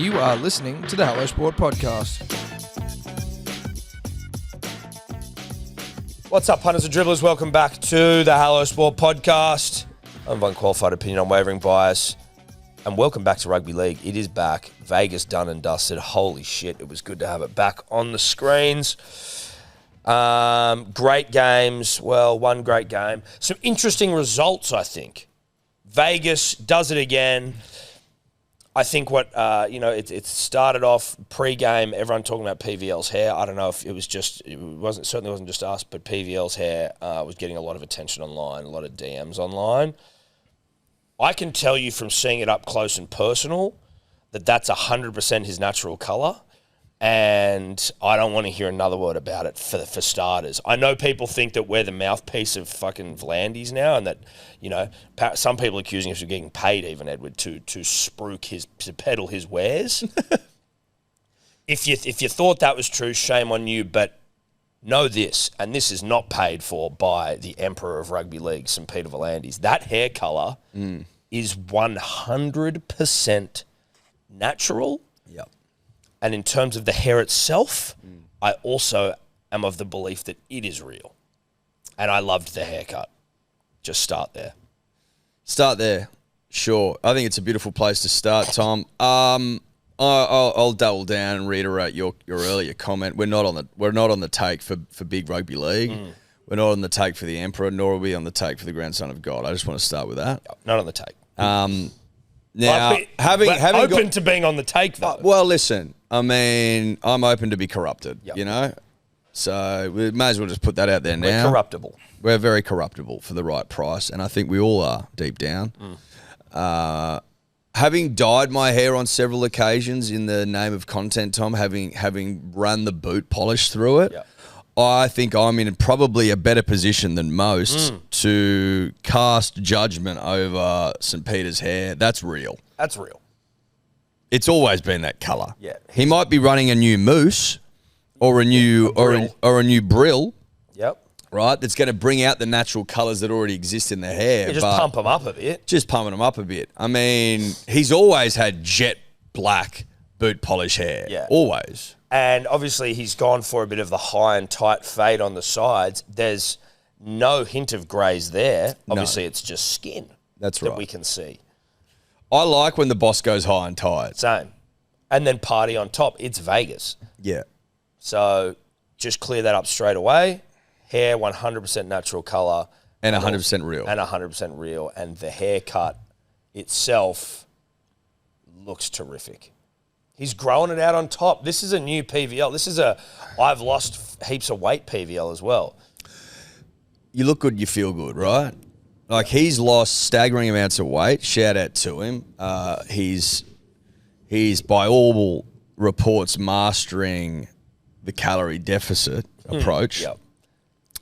You are listening to the Hello Sport Podcast. What's up, punters and dribblers? Welcome back to the Hello Sport Podcast. I'm of unqualified opinion, unwavering bias. And welcome back to Rugby League. It is back. Vegas done and dusted. Holy shit, it was good to have it back on the screens. Great games. Well, one great game. Some interesting results, I think. Vegas does it again. I think it started off pre-game, everyone talking about PVL's hair. I don't know if it was certainly wasn't just us, but PVL's hair was getting a lot of attention online, a lot of DMs online. I can tell you from seeing it up close and personal that that's 100% his natural colour, and I don't want to hear another word about it for starters. I know people think that we're the mouthpiece of fucking Vlandis now, and that, some people accusing us of getting paid, even Edward, to peddle his wares. If you thought that was true, shame on you, but know this, and this is not paid for by the Emperor of Rugby League, St. Peter Vlandis. That hair colour is 100% natural. Yep. And in terms of the hair itself, I also am of the belief that it is real. And I loved the haircut. Just start there. Start there. Sure. I think it's a beautiful place to start, Tom. I'll double down and reiterate your earlier comment. We're not on the take for big rugby league. We're not on the take for the Emperor, nor are we on the take for the grandson of God. I just want to start with that. Not on the take. Now, having open to being on the take, though. Well, listen. I mean, I'm open to be corrupted. Yep. So we may as well just put that out there now. We're corruptible. We're very corruptible for the right price, and I think we all are deep down. Having dyed my hair on several occasions in the name of content, Tom, having run the boot polish through it, I think I'm in probably a better position than most to cast judgment over St. Peter's hair. That's real. That's real. It's always been that colour. Yeah. He might be running a new mousse or a new brill. Yep. Right, that's going to bring out the natural colours that already exist in the hair. You just pump them up a bit. Just pumping them up a bit. I mean, he's always had jet black boot polish hair. Yeah. Always. And obviously he's gone for a bit of the high and tight fade on the sides. There's no hint of greys there. Obviously it's just skin. That's right. That we can see. I like when the boss goes high and tight. Same. And then party on top. It's Vegas. Yeah. So just clear that up straight away. Hair, 100% natural colour. And 100% real. And 100% real. And the haircut itself looks terrific. He's growing it out on top. This is a new PVL. This is I've lost heaps of weight PVL as well. You look good, you feel good, right? Like, he's lost staggering amounts of weight. Shout out to him. He's by all reports mastering the calorie deficit approach. Yep.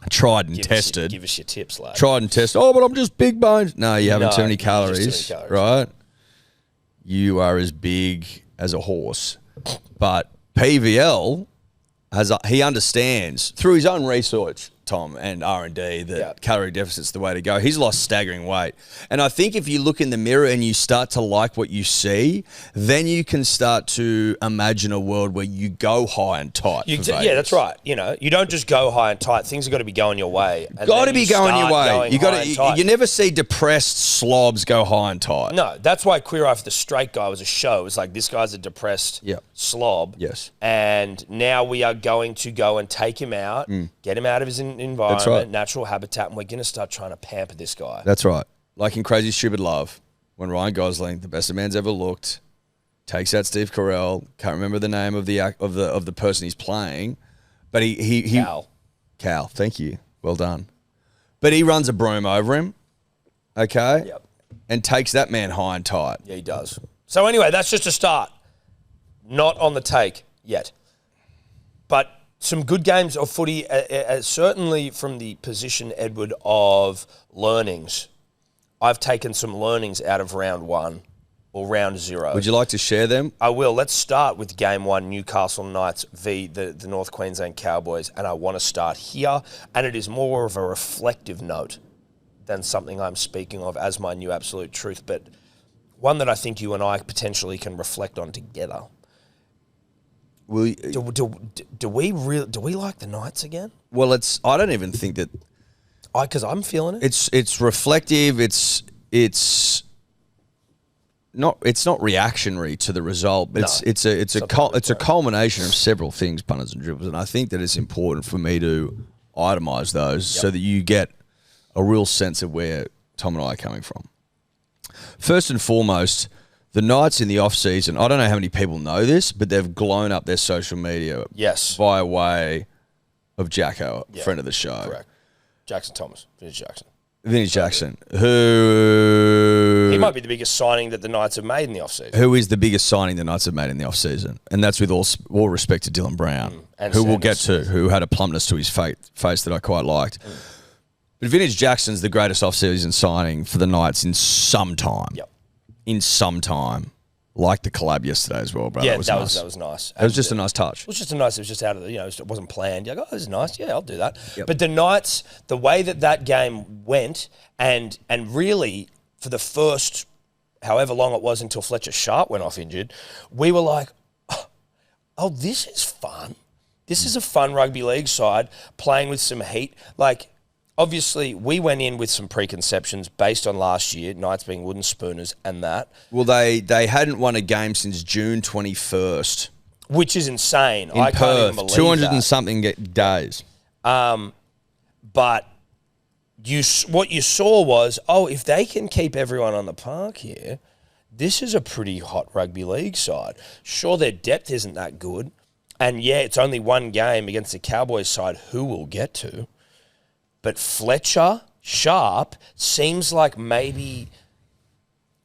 Tried and tested. Give us your tips, lad. Tried and tested. Oh, but I'm just big bones. No, you haven't too many calories, right? You are as big as a horse. But PVL he understands through his own research, Tom, and R&D, that calorie deficit's the way to go. He's lost staggering weight. And I think if you look in the mirror and you start to like what you see, then you can start to imagine a world where you go high and tight. Yeah, that's right. You don't just go high and tight. Things have got to be going your way. Got to be going your way. You never see depressed slobs go high and tight. No, that's why Queer Eye for the Straight Guy was a show. It was like, this guy's a depressed slob. Yes. And now we are going to go and take him out, get him out of his environment, natural habitat, and we're going to start trying to pamper this guy. That's right. Like in Crazy Stupid Love, when Ryan Gosling, the best a man's ever looked, takes out Steve Carell. Can't remember the name of the person he's playing, but he Cal. Thank you. Well done. But he runs a broom over him. Okay. Yep. And takes that man high and tight. Yeah, he does. So anyway, that's just a start. Not on the take yet, but some good games of footy, certainly from the position, Edward, of learnings. I've taken some learnings out of round 1 or round 0. Would you like to share them? I will. Let's start with game 1, Newcastle Knights v. the North Queensland Cowboys, and I want to start here, and it is more of a reflective note than something I'm speaking of as my new absolute truth. But one that I think you and I potentially can reflect on together. Do we like the Knights again? Well, I don't even think that. Because I'm feeling it. It's reflective. It's not reactionary to the result. But it's a culmination of several things, punters and dribblers, and I think that it's important for me to itemise those so that you get a real sense of where Tom and I are coming from. First and foremost, the Knights in the off-season, I don't know how many people know this, but they've blown up their social media via way of Jacko, friend of the show. Correct. Jackson Thomas, Vinny Jackson, who... He might be the biggest signing that the Knights have made in the off-season. Who is the biggest signing the Knights have made in the off-season. And that's with all respect to Dylan Brown, who we'll get to, who had a plumpness to his face that I quite liked. But Vinny Jackson's the greatest off-season signing for the Knights in some time. Yep. In some time. Like the collab yesterday as well, bro. Yeah, that was nice. It was just a nice touch. It was just out of the, it wasn't planned. You're like, oh, this is nice. Yeah, I'll do that. Yep. But the Knights, the way that game went, and really for the first however long it was until Fletcher Sharp went off injured, we were like, oh, this is fun. This is a fun rugby league side playing with some heat. Like, obviously, we went in with some preconceptions based on last year, Knights being wooden spooners and that. Well, they hadn't won a game since June 21st. Which is insane. I can't even believe 200 that. and something days. But what you saw was, if they can keep everyone on the park here, this is a pretty hot rugby league side. Sure, their depth isn't that good. And yeah, it's only one game against the Cowboys side who we'll get to. But Fletcher Sharp seems like maybe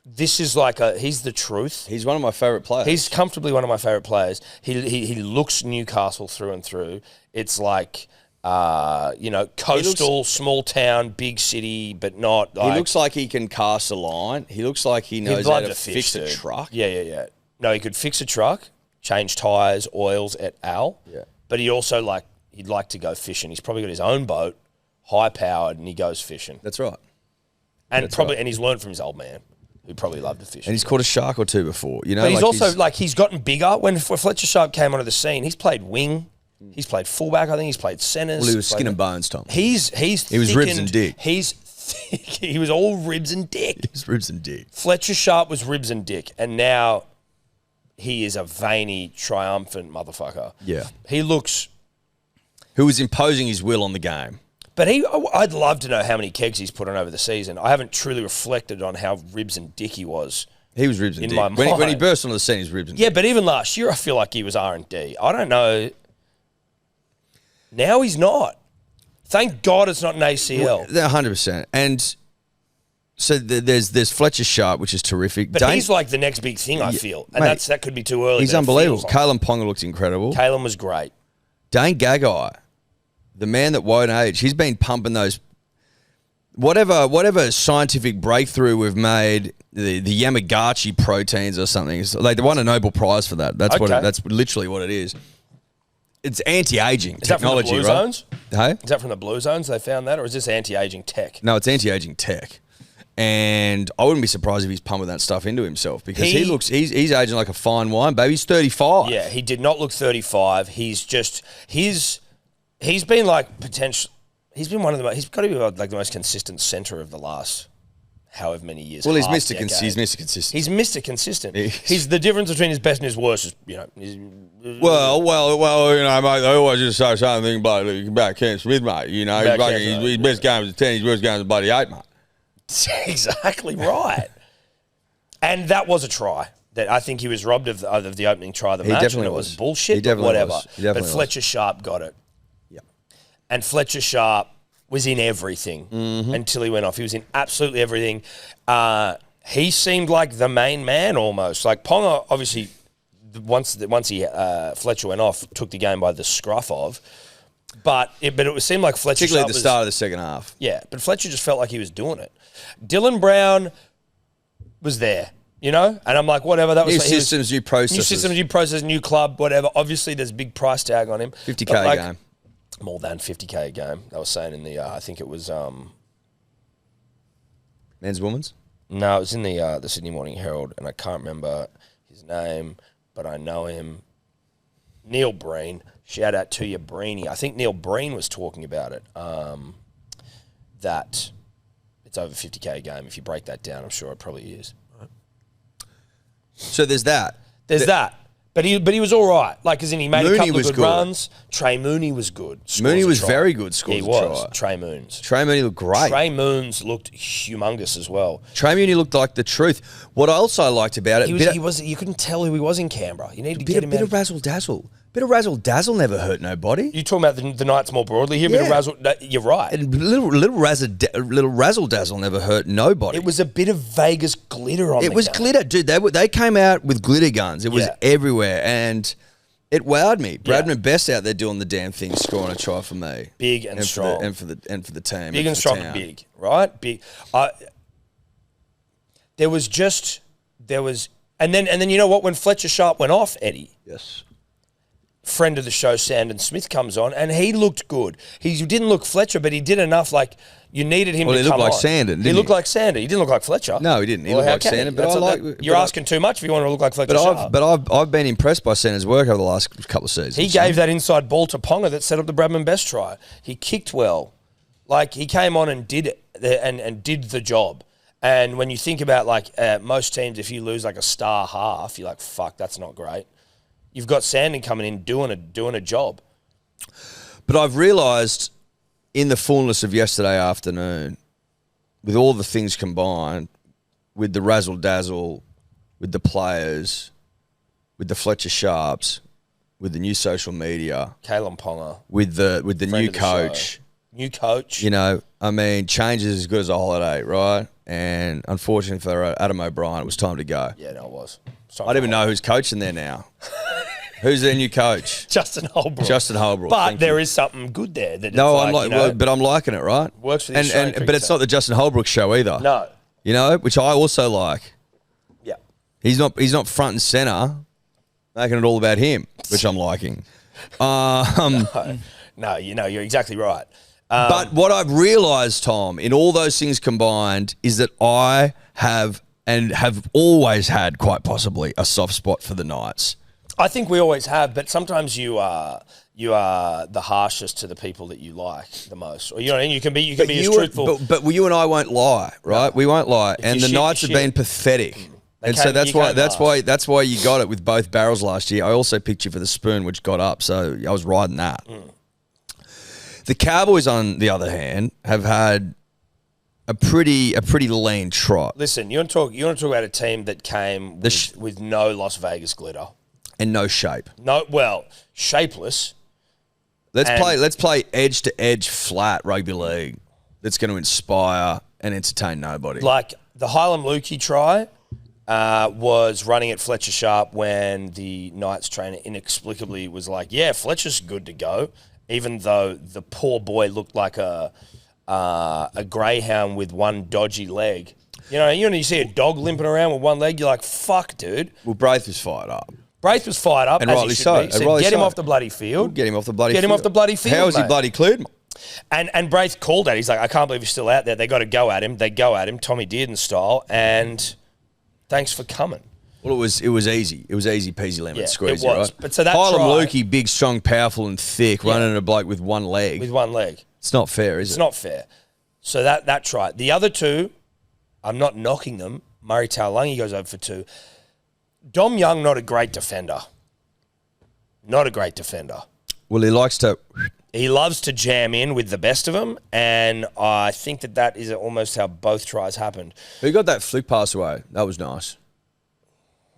this is like he's the truth. He's one of my favourite players. He's comfortably one of my favourite players. He looks Newcastle through and through. It's like, coastal, small town, big city, but not like... He looks like he can cast a line. He looks like he knows how to fix a truck. Yeah. No, he could fix a truck, change tyres, oils, et al. Yeah. But he also he'd like to go fishing. He's probably got his own boat, high-powered, and he goes fishing. That's right. And he's learned from his old man, who probably loved to fish. And he's caught a shark or two before, But he's also he's gotten bigger. When Fletcher Sharp came onto the scene, he's played wing, he's played fullback. I think he's played centres. Well, he was skin and bones, Tom. He was ribs and dick. He's thick. He was all ribs and dick. He was ribs and dick. Fletcher Sharp was ribs and dick, and now he is a veiny, triumphant motherfucker. Yeah, who was imposing his will on the game. But I'd love to know how many kegs he's put on over the season. I haven't truly reflected on how ribs and dick he was. He was ribs and dick. When he burst onto the scene, he was ribs and dick. Yeah, but even last year, I feel like he was R&D. I don't know. Now he's not. Thank God it's not an ACL. 100%. And so there's Fletcher Sharp, which is terrific. But he's like the next big thing, I feel. And that could be too early. He's unbelievable. Kalen Ponga looked incredible. Kalen was great. Dane Gagai, the man that won't age, he's been pumping those whatever scientific breakthrough we've made, the Yamagata proteins or something. They won a Nobel Prize for that. That's literally what it is. It's anti-aging technology, is that from the Blue Zones? Hey? Is that from the Blue Zones they found that, or is this anti-aging tech? No, it's anti-aging tech. And I wouldn't be surprised if he's pumping that stuff into himself because he's aging like a fine wine, baby. He's 35. Yeah, he did not look 35. He's been like potential. He's been one of the. He's got to be like the most consistent centre of the last however many years. Well, he's Mr. Consistent. He's Mr. Consistent. He's the difference between his best and his worst. Is, well, mate. They always just say something about Cam Smith, mate. His best game was a 10. His worst game was a bloody 8, mate. Exactly right. And that was a try. That I think he was robbed of the opening try of the match. Definitely was bullshit. He definitely whatever. Was. He definitely but Fletcher Sharp got it. Yep. And Fletcher Sharp was in everything until he went off. He was in absolutely everything. He seemed like the main man almost. Like Ponga, obviously, once Fletcher went off, took the game by the scruff of. But it seemed like Fletcher, particularly at the start of the second half. Yeah, but Fletcher just felt like he was doing it. Dylan Brown was there, and I'm like, whatever. That was new systems, new processes. New systems, new process, new club, whatever. Obviously, there's a big price tag on him. 50K a game. More than 50K a game. They were saying in the, I think it was... Men's, women's? No, it was in the Sydney Morning Herald, and I can't remember his name, but I know him. Neil Breen. Shout out to you, Breeny. I think Neil Breen was talking about it, that it's over 50K a game. If you break that down, I'm sure it probably is. Right. So there's that. There's that. But he was all right. Like, as in he made Mooney a couple of good good. runs. Trey Mooney was good. Mooney was very good. Scores he was. Trey Moons. Trey Mooney looked great. Trey Moons looked humongous as well. Trey Mooney looked like the truth. What I also liked about it, he was. You couldn't tell who he was in Canberra. You needed to get him bit out. of razzle dazzle. Bit of razzle dazzle never hurt nobody. You talking about the Knights more broadly here? Yeah. Bit of razzle. You're right. And little razzle dazzle never hurt nobody. It was a bit of Vegas glitter on. It was glitter, dude. They came out with glitter guns. It was everywhere, and it wowed me. Bradman Best out there doing the damn thing, scoring a try for me. Big and strong, for the team. Big and strong, and big. Right, big. There was, and then you know what? When Fletcher Sharp went off, Eddie. Yes. Friend of the show, Sandon Smith, comes on, and he looked good. He didn't look Fletcher, but he did enough. Like, you needed him to come on. He looked like Sandon, didn't he? He looked like Sandon. He didn't look like Fletcher. No, he didn't. He looked like Sandon. But you're asking too much if you want to look like Fletcher. But I've been impressed by Sandon's work over the last couple of seasons. He gave that inside ball to Ponga that set up the Bradman Best try. He kicked well. Like, he came on and did it, and did the job. And when you think about, like, most teams, if you lose, like, a star half, you're like, fuck, that's not great. You've got Sandon coming in doing a job. But I've realised in the fullness of yesterday afternoon, with all the things combined, with the razzle-dazzle, with the players, with the Fletcher Sharps, with the new social media, Kalen Ponga, with the new coach. New coach. You know, I mean, change is as good as a holiday, right? And unfortunately for Adam O'Brien, it was time to go. Yeah, no, it was. I don't even know who's coaching there now. Who's their new coach? Justin Holbrook. But there is something good there. But I'm liking it, right? Works for the Australian but it's not the Justin Holbrook show either. No. You know, which I also like. Yeah. He's not front and center, making it all about him, which I'm liking. No, you're exactly right. But what I've realised, Tom, in all those things combined, is that I have always had, quite possibly, a soft spot for the Knights. I think we always have, but sometimes you are the harshest to the people that you like the most. Or you can be as truthful. But you and I won't lie, right? No. We won't lie. And the Knights have been pathetic. And so that's why you got it with both barrels last year. I also picked you for the spoon, which got up, so I was riding that. The Cowboys, on the other hand, have had a pretty lean trot. Listen, you want to talk about a team that came with no Las Vegas glitter. And no shape. No, well, shapeless. Let's play edge to edge flat rugby league that's going to inspire and entertain nobody. Like the Hylam Lukey try was running at Fletcher Sharp when the Knights trainer inexplicably was like, "Yeah, Fletcher's good to go," even though the poor boy looked like a greyhound with one dodgy leg. You see a dog limping around with one leg, you're like, "Fuck, dude." Well, Braith was fired up. Braith was fired up, and as rightly he should so. be. Said, get him off the bloody field. Get him off the bloody field. How is he bloody cleared? And Braith called that. He's like, I can't believe he's still out there. They got to go at him. They go at him. Tommy Dearden style. And thanks for coming. Well, it was easy. It was easy peasy lemon squeezy, it was. Right? But so that Hylam Lukey, big, strong, powerful, and thick, running at a bloke with one leg. It's not fair, is it? It's not fair. So that try. The other two, I'm not knocking them. Murray Taulagi goes over for 2. Dom Young, not a great defender. Not a great defender. Well, he loves to jam in with the best of them, and I think that is almost how both tries happened. Who got that flick pass away? That was nice.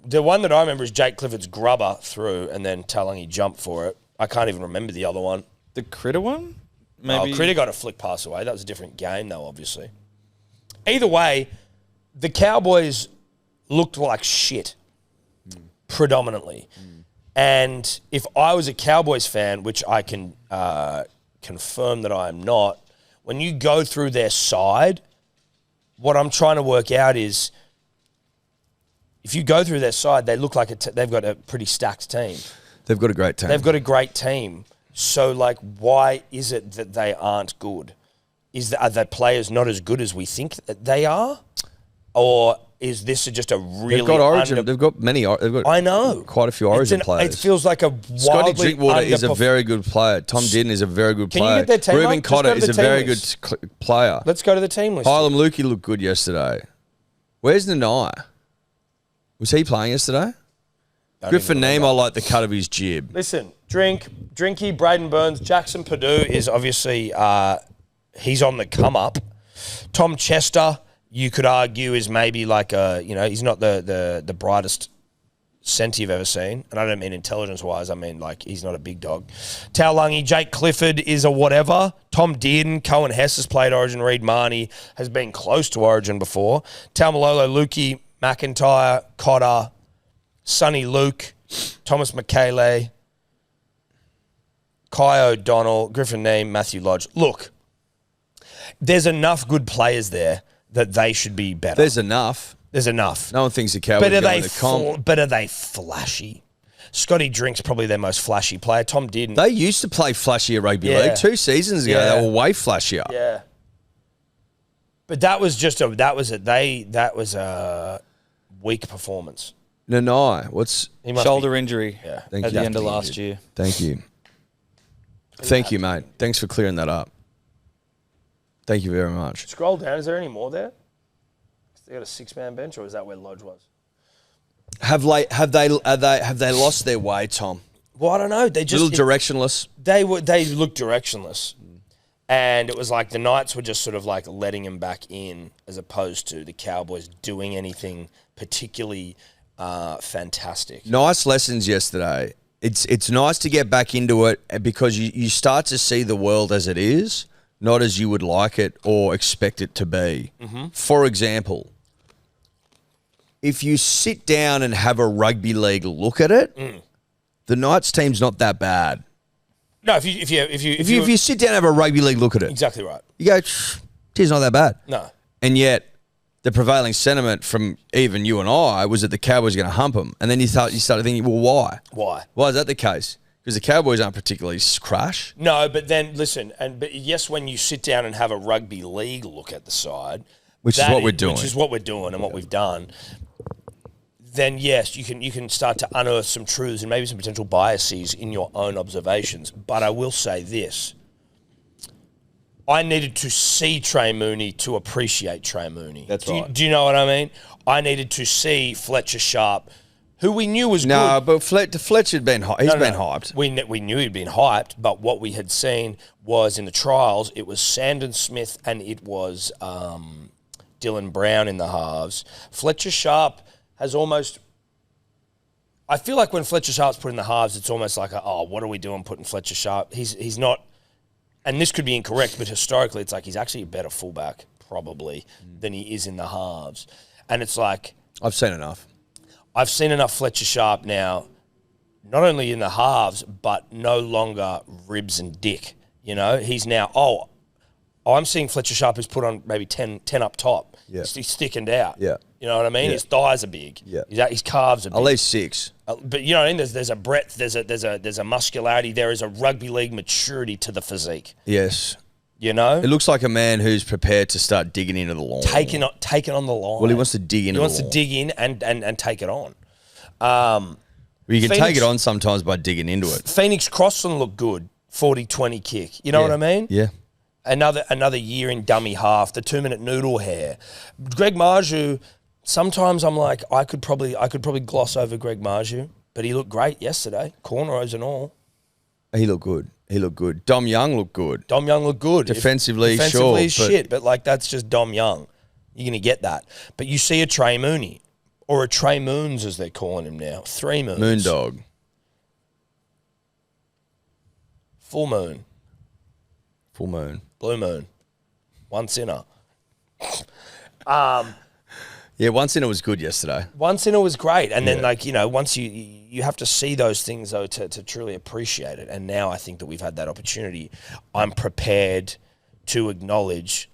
The one that I remember is Jake Clifford's grubber through, and then Taulagi jumped for it. I can't even remember the other one. The Critter one? Maybe. Critter got a flick pass away. That was a different game, though, obviously. Either way, the Cowboys looked like shit, predominantly. And if I was a Cowboys fan, which I can confirm that I am not, when you go through their side, what I'm trying to work out is if you go through their side, they look like they've got a pretty stacked team. They've got a great team. They've got a great team. So, like, why is it that they aren't good? Are their players not as good as we think that they are? or is this just a really? They've got Origin. They've got many. They've got I know quite a few Origin players. It feels like a Scotty wildly Drinkwater is a very good player. Tom Didden is a very good Can player. you get their team Ruben up? Just go Cotter to is the a team very list. good player. Let's go to the team list. Hylam Lukey looked good yesterday. Where's Nanai? Was he playing yesterday? Griffin Neame, I like the cut of his jib. Listen, Drinky, Braden Burns, Jackson Purdue is obviously he's on the come up. Tom Chester, you could argue, is maybe like he's not the brightest centre you've ever seen. And I don't mean intelligence-wise, I mean like he's not a big dog. Taulagi, Jake Clifford is a whatever. Tom Dearden, Cohen Hess has played Origin. Reid Marnie has been close to Origin before. Taumalolo, Lukey, McIntyre, Cotter, Sonny Luke, Thomas Michele, Kai O'Donnell, Griffin Neame, Matthew Lodge. Look, there's enough good players there that they should be better. There's enough. No one thinks the Cowboys are going to comp. But are they flashy? Scotty Drink's probably their most flashy player. Tom Didden. They used to play flashier rugby league 2 seasons ago. They were way flashier. Yeah. But that was a weak performance. Nanai, what's shoulder injury at the end of last year. Thank you. Thank you, mate. Thanks for clearing that up. Thank you very much. Scroll down. Is there any more there? They got a 6-man bench, or is that where Lodge was? Have they lost their way, Tom? Well, I don't know. They just little directionless. They looked directionless, and it was like the Knights were just sort of like letting him back in, as opposed to the Cowboys doing anything particularly fantastic. Nice lessons yesterday. It's nice to get back into it because you start to see the world as it is, not as you would like it or expect it to be. Mm-hmm. For example, if you sit down and have a rugby league look at it, the Knights team's not that bad. No, if you sit down and have a rugby league look at it, exactly right. You go, it's not that bad. No, and yet the prevailing sentiment from even you and I was that the Cowboys were going to hump them, and then you started thinking, well, why? Why is that the case? Because the Cowboys aren't particularly crash. No, but then listen, but yes, when you sit down and have a rugby league look at the side, which is what we're doing, and what we've done, then yes, you can start to unearth some truths and maybe some potential biases in your own observations. But I will say this. I needed to see Trey Mooney to appreciate Trey Mooney. That's right. Do you know what I mean? I needed to see Fletcher Sharp, who we knew was good. No, but Fletcher had been hyped. He's been hyped. We knew he'd been hyped, but what we had seen was in the trials, it was Sandon Smith and it was Dylan Brown in the halves. Fletcher Sharp has almost... I feel like when Fletcher Sharp's put in the halves, it's almost like, what are we doing putting Fletcher Sharp? He's not... And this could be incorrect, but historically, it's like he's actually a better fullback, probably, than he is in the halves. And it's like... I've seen enough Fletcher Sharp now, not only in the halves, but no longer ribs and dick. You know, he's now, I'm seeing Fletcher Sharp who's put on maybe 10 up top. Yeah. He's thickened out. Yeah. You know what I mean? Yeah. His thighs are big. Yeah. His calves are big. At least 6. But you know what I mean? There's a breadth, there's a muscularity, there is a rugby league maturity to the physique. Yes. You know? It looks like a man who's prepared to start digging into the lawn. Taking on the line. Well, he wants to dig into the lawn. He wants to dig in and take it on. You can take it on sometimes by digging into it. Phoenix Crossland looked good, 40-20 kick. You know what I mean? Yeah. Another year in dummy half, the 2-minute noodle hair. Greg Marju, sometimes I'm like, I could probably gloss over Greg Marju, but he looked great yesterday, cornrows and all. He looked good. Dom Young looked good. Defensively is shit, but like that's just Dom Young. You're going to get that. But you see a Trey Mooney, or a Trey Moons as they're calling him now. 3 moons. Moondog. Full moon. Blue moon. One sinner. Yeah, one sinner was good yesterday. One sinner was great. And then, once you have to see those things, though, to truly appreciate it. And now I think that we've had that opportunity. I'm prepared to acknowledge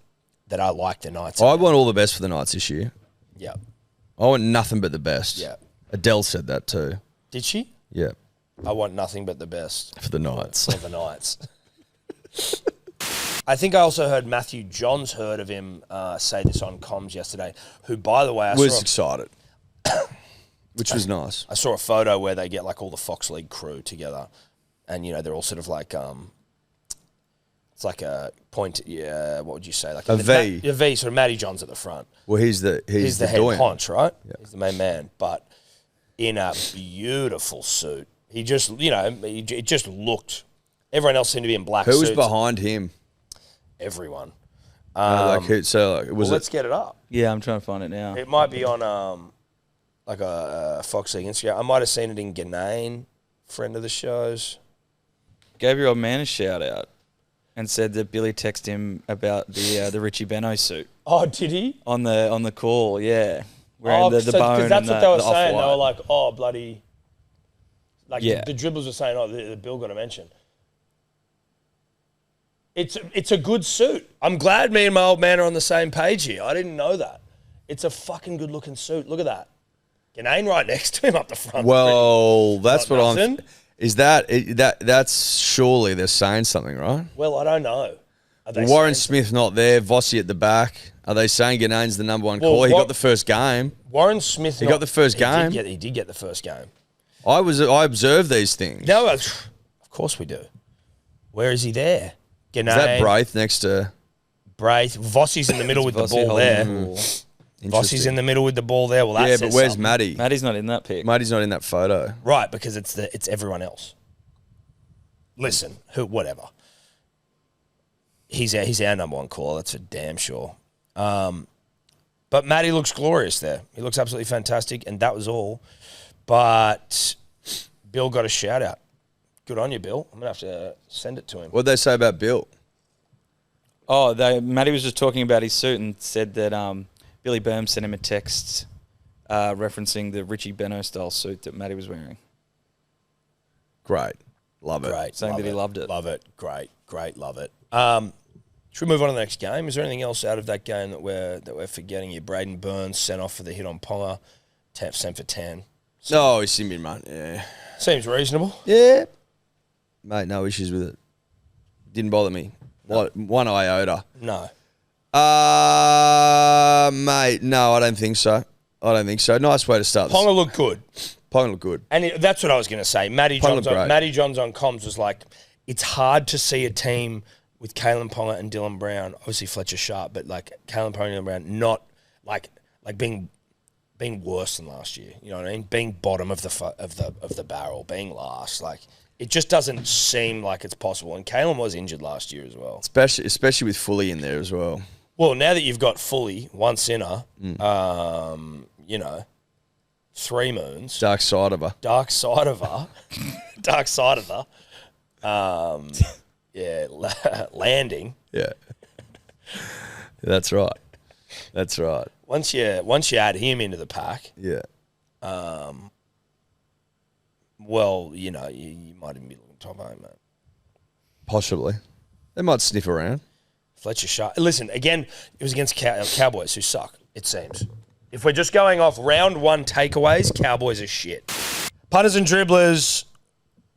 that I like the Knights. I want all the best for the Knights this year. Yeah. I want nothing but the best. Yeah. Adele said that too. Did she? I want nothing but the best. For the Knights. For the Knights. I think I also heard Matthew Johns heard of him say this on comms yesterday, who, by the way, I was saw excited, which was nice. I saw a photo where they get like all the Fox League crew together, and they're all sort of like it's like a point. Yeah, what would you say? Like a V. A V. Sort of Matty Johns at the front. Well, he's the head doyen. honch, right? Yeah. He's the main man, but in a beautiful suit. He just, it just looked. Everyone else seemed to be in black Who suits. was behind him? Everyone. Let's get it up. Yeah, I'm trying to find it now. It might be on like a Fox League Instagram. I might have seen it in Ganane, friend of the show's. Gave your old man a shout out and said that Billy texted him about the Richie Beno suit. Oh, did he? On the call, yeah. Wearing the bone because that's and what they were the saying. They off-white. were like, oh, bloody. Like Yeah. the dribblers were saying, oh, the Bill got a mention. It's a good suit. I'm glad me and my old man are on the same page here. I didn't know that. It's a fucking good looking suit. Look at that. Ganane right next to him up the front. Well, that's Not what nothing. Is that's surely they're saying something, right? Well, I don't know. Are they Warren saying Smith not there, Vossi at the back. Are they saying Ganane's the number one call? He got the first game. Warren Smith. He got the first game. He did get the first game. I observe these things. No, of course we do. Where is he there? Ganane, Is that Braith next to Braith. Vossi's in the middle with the Vossi ball holding there. the ball. Vossi's in the middle with the ball there. Well, that yeah, says but where's something. Matty? Matty's not in that pic. Matty's not in that photo. Right, because it's everyone else. Listen, whatever. He's our number one caller. That's for damn sure. But Matty looks glorious there. He looks absolutely fantastic, and that was all. But Bill got a shout out. Good on you, Bill. I'm gonna have to send it to him. What'd they say about Bill? Oh, Matty was just talking about his suit and said that Billy Burm sent him a text referencing the Richie Beno style suit that Matty was wearing. Great. Love it. Great. Saying love that he loved it. Love it. Great. Love it. Should we move on to the next game? Is there anything else out of that game that we're forgetting? You Braden Burns sent off for the hit on Ponga, sent for 10. No, he's in mid-month. Yeah. Seems reasonable. Yeah. Mate, no issues with it. Didn't bother me. One iota. No. Mate, no, I don't think so. Nice way to start this. Ponga looked good. Ponga looked good. And that's what I was going to say. Matty Ponga Johns looked on comms was like, it's hard to see a team with Kalen Ponga and Dylan Brown, obviously Fletcher Sharp, but like Kalen Ponga and Dylan Brown, not like being worse than last year. You know what I mean? Being bottom of the barrel, being last, like it just doesn't seem like it's possible. And Kalen was injured last year as well, Especially with Fully in there as well. Well, now that you've got Fully, one sinner, 3 moons, Dark side of her. yeah, landing. Yeah. That's right. Once you add him into the pack, Yeah. well, you might even be looking top 8, mate. Possibly. They might sniff around. Fletcher Sharp. Listen, again, it was against Cowboys, who suck, it seems. If we're just going off round 1 takeaways, Cowboys are shit. Punters and dribblers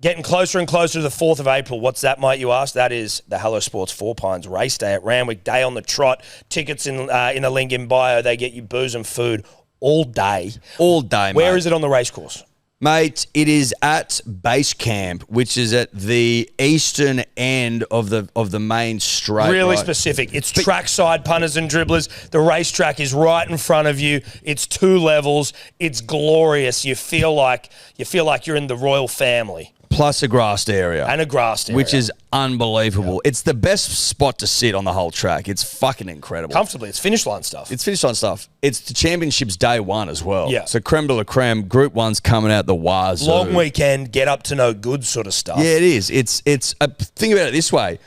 getting closer and closer to the 4th of April. What's that, might you ask? That is the Hello Sports 4 Pines race day at Randwick. Day on the trot. Tickets in the link in bio. They get you booze and food all day. All day, mate. Where is it on the race course? Mate, it is at Base Camp, which is at the eastern end of the main straight. Really right? specific. It's trackside, punters and dribblers. The racetrack is right in front of you. It's 2 levels. It's glorious. You feel like you're in the royal family. Plus a grassed area. And a grassed area. Which is unbelievable. It's the best spot to sit on the whole track. It's fucking incredible. Comfortably. It's finish line stuff. It's finish line stuff. It's the championships day 1 as well. Yeah. So creme de la creme, Group 1's coming out the wazoo. Long weekend, get up to no good sort of stuff. Yeah, it is. It's think about it this way.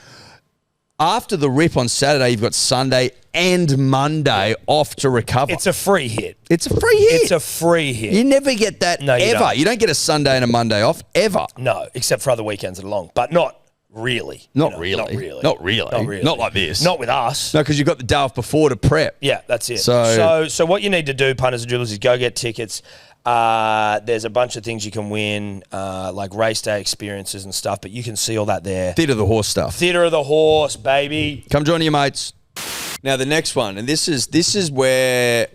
After the rip on Saturday, you've got Sunday and Monday off to recover. It's a free hit. It's a free hit. It's a free hit. You never get that No, you ever. don't. You don't get a Sunday and a Monday off ever. No, except for other weekends that are long, but not really. Not really. Not like this. Not with us. No, because you've got the day off before to prep. Yeah, that's it. So what you need to do, punters and dribblers, is go get tickets. There's a bunch of things you can win, like race day experiences and stuff, but you can see all that there. Theatre of the Horse stuff. Theatre of the Horse, baby. Come join your mates. Now the next one, and this is where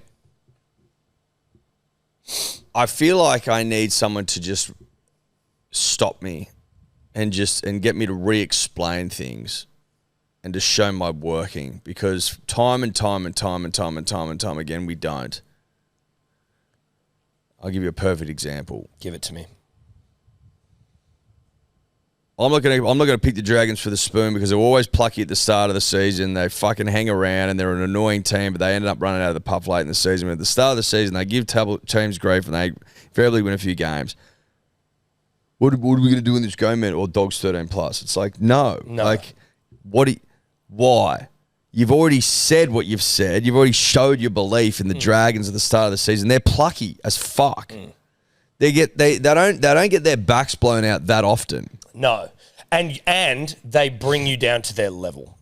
I feel like I need someone to just stop me and get me to re-explain things and to show my working, because time and time again we don't. I'll give you a perfect example. Give it to me. I'm not gonna pick the Dragons for the spoon because they're always plucky at the start of the season. They fucking hang around and they're an annoying team, but they ended up running out of the puff late in the season. But at the start of the season, they give teams grief and they invariably win a few games. What are we going to do in this game, man? Or Dogs 13 plus? It's like, no. Like, why? You've already said what you've said. You've already showed your belief in the Dragons at the start of the season. They're plucky as fuck. They don't get their backs blown out that often. No. And they bring you down to their level.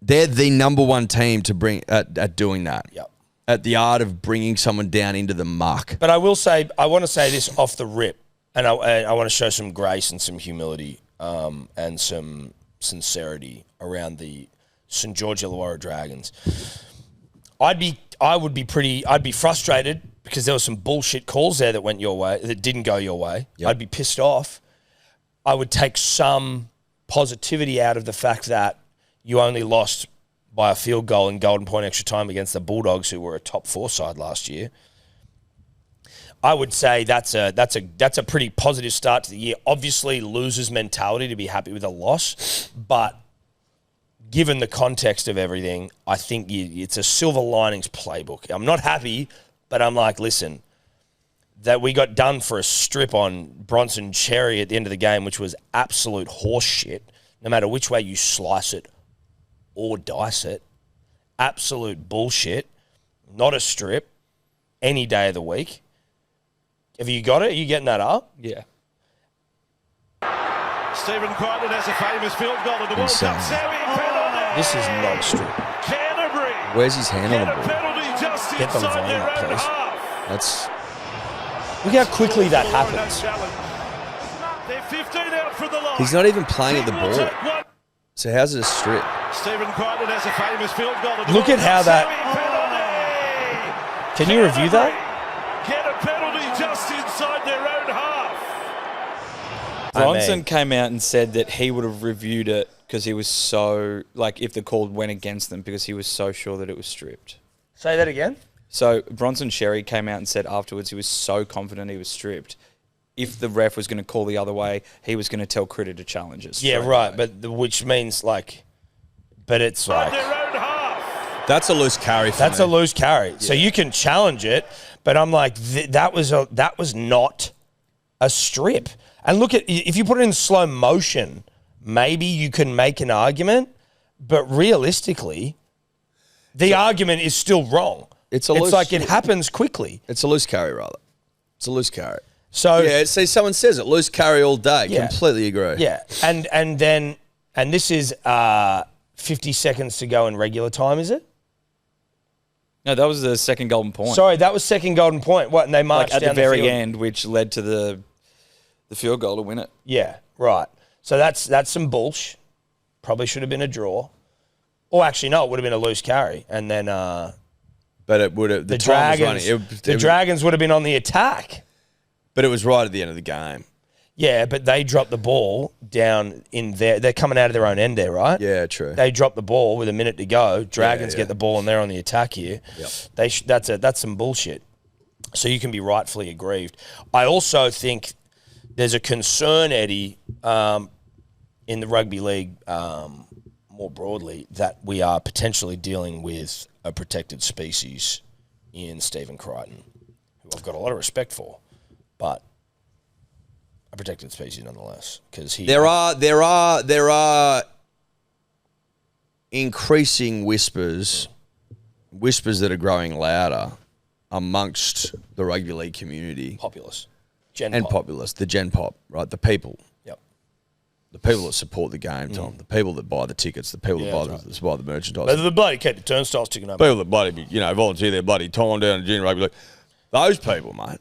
They're the number one team to bring at doing that. Yep. At the art of bringing someone down into the muck. But I want to say this off the rip, and I want to show some grace and some humility and some sincerity around the St. George Illawarra Dragons. I'd be frustrated because there were some bullshit calls there that went your way, that didn't go your way. Yep. I'd be pissed off. I would take some positivity out of the fact that you only lost by a field goal in golden point extra time against the Bulldogs, who were a top 4 side last year. I would say that's a pretty positive start to the year. Obviously, losers' mentality to be happy with a loss, but given the context of everything, I think it's a silver linings playbook. I'm not happy, but I'm like, listen, that we got done for a strip on Bronson Cherry at the end of the game, which was absolute horse shit, no matter which way you slice it or dice it. Absolute bullshit. Not a strip. Any day of the week. Have you got it? Are you getting that up? Yeah. Stephen Crichton has a famous field goal in the World Cup semi penalty. This is not a strip. Canterbury. Where's his hand on the ball? Penalty just Get the inside volume their up, own please. half. That's... Look how quickly that happens. They're 15 out for the line. He's not even playing at the ball. So how's it a strip? Stephen Crichton has a famous field goal in the Look World at how Cup that... semi-penalty. Can you review that? Get a penalty just inside their own half. Bronson came out and said that he would have reviewed it because he was so, like, if the call went against them, because he was so sure that it was stripped. Say that again? So Bronson Sherry came out and said afterwards he was so confident he was stripped. If the ref was going to call the other way, he was going to tell Critter to challenge it. Yeah, right. But which means like, but it's like Their own half. That's a loose carry for me. a loose carry. Yeah. So you can challenge it, but I'm like that was not a strip. And look at, if you put it in slow motion, maybe you can make an argument, but realistically, the argument is still wrong. It's like it happens quickly. It's a loose carry, rather. It's a loose carry. So yeah, see, someone says it, loose carry all day. Yeah. Completely agree. Yeah, and this is 50 seconds to go in regular time, is it? No, that was the second golden point. Sorry, that was second golden point. What? And they marched at down the very field. end, which led to the field goal to win it. Yeah, right. So that's some bullsh. Probably should have been a draw. Or actually, no, it would have been a loose carry, and then. But it would have. The Dragons would have been on the attack. But it was right at the end of the game. Yeah, but they dropped the ball down in there. They're coming out of their own end there, right? Yeah, true. They dropped the ball with a minute to go. Dragons get the ball and they're on the attack here. Yep. That's some bullshit. So you can be rightfully aggrieved. I also think there's a concern, Eddie, in the rugby league more broadly, that we are potentially dealing with a protected species in Stephen Crichton, who I've got a lot of respect for, but a protected species nonetheless. Because there are increasing whispers that are growing louder amongst the rugby league community, populace, populace, the Gen Pop, right? The people. Yep. The people that support the game, Tom. The people that buy the tickets. The people that buy the merchandise. But the bloody keep the turnstiles ticking over. People that bloody, volunteer their bloody time down in junior rugby league. Those people, mate.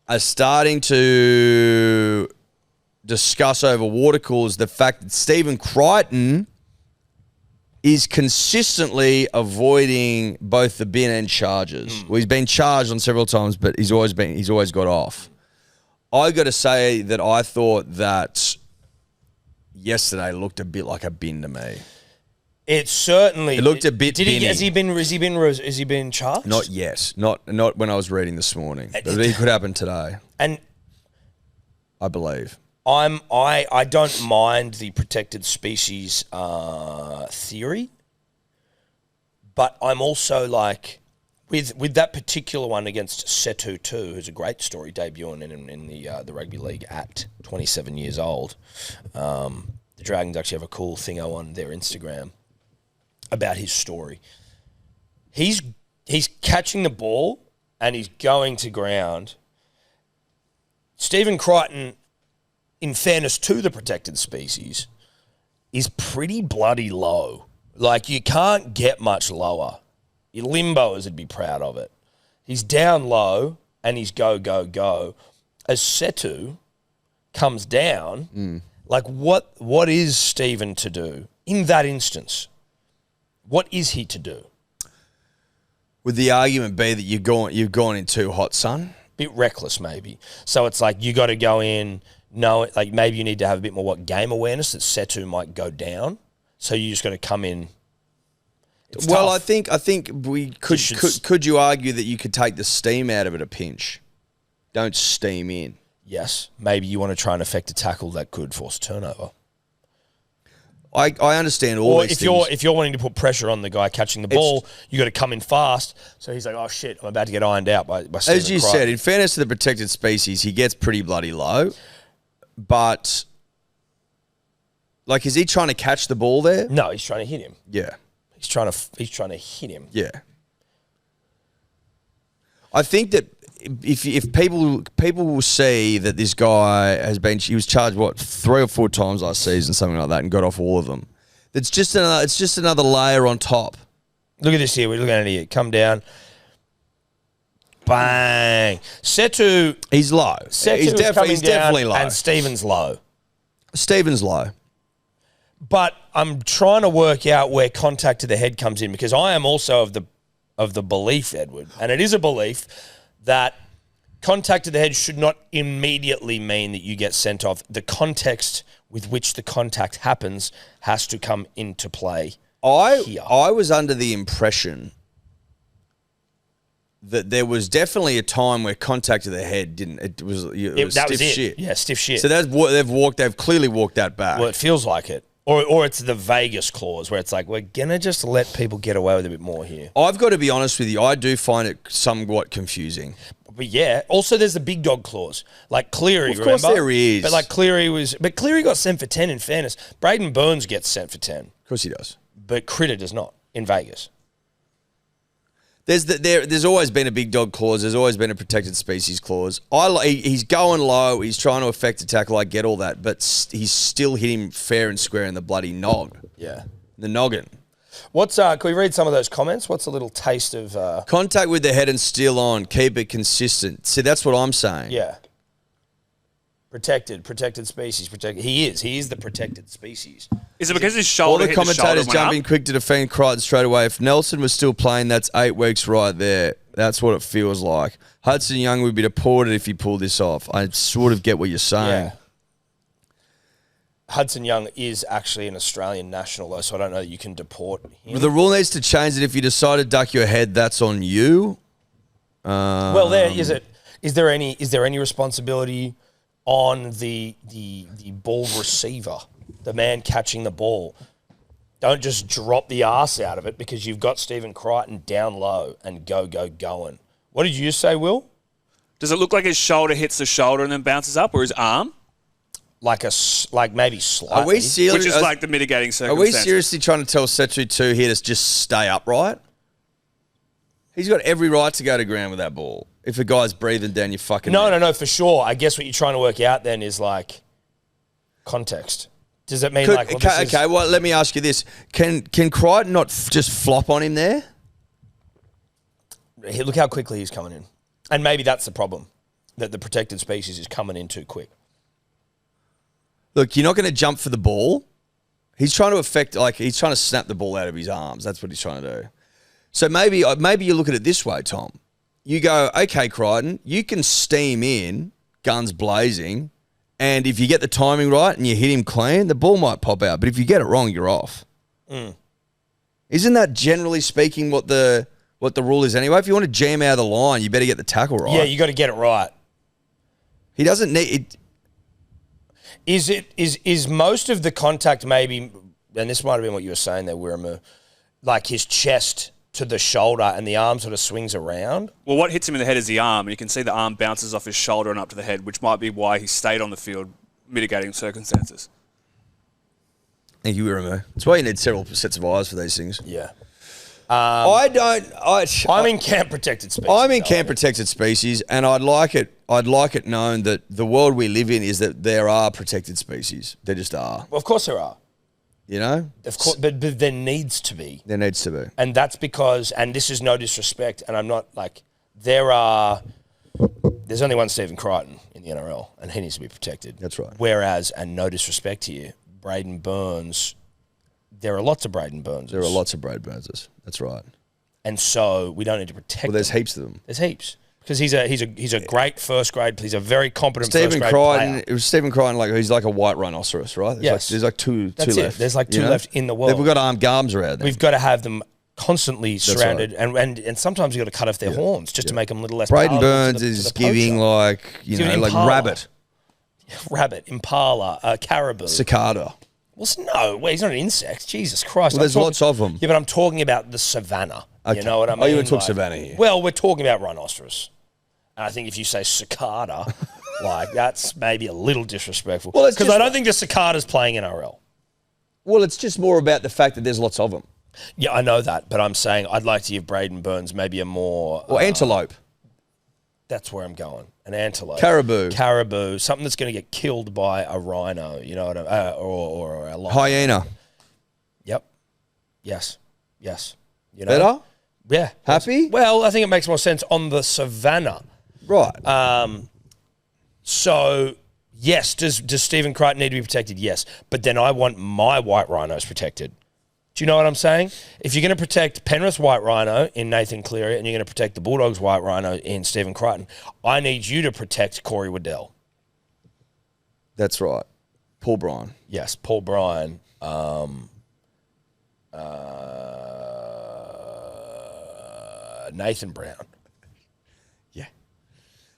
are starting to discuss over water coolers the fact that Stephen Crichton is consistently avoiding both the bin and charges. Well, he's been charged on several times, but he's always got off. I got to say that I thought that yesterday looked a bit like a bin to me. It certainly looked a bit. Has he been charged? Not yet. Not when I was reading this morning. But it could happen today. And I believe. I don't mind the protected species theory, but I'm also like with that particular one against Setu too, who's a great story debuting in the rugby league at 27 years old. The Dragons actually have a cool thing on their Instagram about his story. He's catching the ball and he's going to ground. Stephen Crichton, in fairness to the protected species, is pretty bloody low. Like, you can't get much lower. Your limboers would be proud of it. He's down low and he's go, go, go. As Setu comes down, like what is Stephen to do in that instance? What is he to do? Would the argument be that you've gone in too hot, son? Bit reckless, maybe. So it's like you got to go in. No, like maybe you need to have a bit more game awareness that Setu might go down. So you just got to come in. It's well, tough. I think we could you argue that you could take the steam out of it a pinch? Don't steam in. Yes, maybe you want to try and affect a tackle that could force a turnover. I understand all these things. If you're wanting to put pressure on the guy catching the ball, you got to come in fast. So he's like, oh shit, I'm about to get ironed out by Stephen As you Crichton. said, in fairness to the protected species, he gets pretty bloody low. But, like, is he trying to catch the ball there? No, he's trying to hit him. Yeah. He's trying to hit him. Yeah. I think that if people will see that this guy he was charged 3 or 4 times last season, something like that, and got off all of them. It's just another layer on top. Look at this here. We're looking at it here. Come down. Bang. Setu. He's low. He's definitely low. And Stephen's low. Stephen's low. But I'm trying to work out where contact to the head comes in, because I am also of the belief, Edward, and it is a belief, that contact to the head should not immediately mean that you get sent off. The context with which the contact happens has to come into play. I was under the impression that there was definitely a time where contact to the head didn't. It was stiff shit. Yeah, stiff shit. So they've clearly walked that back. Well, it feels like it. Or it's the Vegas clause where it's like, we're going to just let people get away with a bit more here. I've got to be honest with you. I do find it somewhat confusing. But yeah, also there's the big dog clause. Like Cleary, of course remember? there is. But like Cleary got sent for 10 in fairness. Braden Burns gets sent for 10. Of course he does. But Critter does not in Vegas. There's always been a big dog clause. There's always been a protected species clause. He's going low. He's trying to affect a tackle. I get all that, but he's still hit him fair and square in the bloody nog. Yeah, the noggin. What's can we read some of those comments? What's a little taste of contact with the head and still on? Keep it consistent. See, that's what I'm saying. Yeah. Protected species. He is the protected species. Is it because his shoulder? All the commentators jumping quick to defend Crichton straight away. If Nelson was still playing, that's 8 weeks right there. That's what it feels like. Hudson Young would be deported if he pulled this off. I sort of get what you're saying. Yeah. Hudson Young is actually an Australian national, though, so I don't know that you can deport him. Well, the rule needs to change that if you decide to duck your head, that's on you. Well, is there any responsibility on the ball receiver, the man catching the ball? Don't just drop the arse out of it because you've got Stephen Crichton down low and going. What did you say, Will? Does it look like his shoulder hits the shoulder and then bounces up, or his arm? Like maybe slightly. Are we serious? Which is like the mitigating circumstance. Are we seriously trying to tell Setu 2 here to just stay upright? He's got every right to go to ground with that ball. If a guy's breathing down your fucking neck. No, for sure. I guess what you're trying to work out then is like context. Does it mean well, let me ask you this. Can Crichton not just flop on him there? Look how quickly he's coming in. And maybe that's the problem. that the protected species is coming in too quick. Look, you're not going to jump for the ball. He's trying to he's trying to snap the ball out of his arms. That's what he's trying to do. So maybe you look at it this way, Tom. You go, okay, Crichton, you can steam in, guns blazing, and if you get the timing right and you hit him clean, the ball might pop out. But if you get it wrong, you're off. Isn't that generally speaking what the rule is anyway? If you want to jam out of the line, you better get the tackle right. Yeah, you got to get it right. He doesn't need it. Is most of the contact maybe, and this might have been what you were saying there, Wirama, like his chest to the shoulder and the arm sort of swings around? Well, what hits him in the head is the arm, and you can see the arm bounces off his shoulder and up to the head, which might be why he stayed on the field, mitigating circumstances. Thank you, Wirama. That's why you need several sets of eyes for these things. Yeah. I'm in camp protected species. I'm in camp protected species, and I'd like it known that the world we live in is that there are protected species. There just are. Well, of course there are. You know? Of course, but there needs to be. There needs to be. And that's because, and this is no disrespect, and I'm not like, there's only one Stephen Crichton in the NRL, and he needs to be protected. That's right. Whereas, and no disrespect to you, Braden Burns, there are lots of Braden Burnses. There are lots of Braden Burnses. That's right. And so we don't need to protect Well, there's them. heaps of them. There's heaps. Because he's a great first grade, he's a very competent first grade player. It was Stephen Crichton, he's like a white rhinoceros, right? There's like two That's left. it. There's like two left in the world. We've got armed arms around them. We've got to have them constantly surrounded, right. and sometimes you've got to cut off their horns just to make them a little less Braden palatable Burns to the is poacher. giving like rabbit. Rabbit, impala, caribou. Cicada. Well, no, he's not an insect. Jesus Christ. Well, there's lots of them. Yeah, but I'm talking about the savannah. Okay. You know what I mean? Oh, you would talk savannah here. Well, we're talking about rhinoceros. And I think if you say cicada, that's maybe a little disrespectful. Well, because I don't think the cicada's playing NRL. Well, it's just more about the fact that there's lots of them. Yeah, I know that, but I'm saying I'd like to give Braden Burns maybe a more... Or antelope. That's where I'm going. An antelope. Caribou. Something that's going to get killed by a rhino, you know what I mean? Or a lion. Hyena. Yep. Yes. You know? Better? Yeah. Happy? Well, I think it makes more sense on the savannah. Right. So, yes, does Stephen Crichton need to be protected? Yes. But then I want my white rhinos protected. Do you know what I'm saying? If you're going to protect Penrith's white rhino in Nathan Cleary and you're going to protect the Bulldogs' white rhino in Stephen Crichton, I need you to protect Corey Waddell. That's right. Paul Bryan. Yes, Paul Bryan. Nathan Brown. Yeah.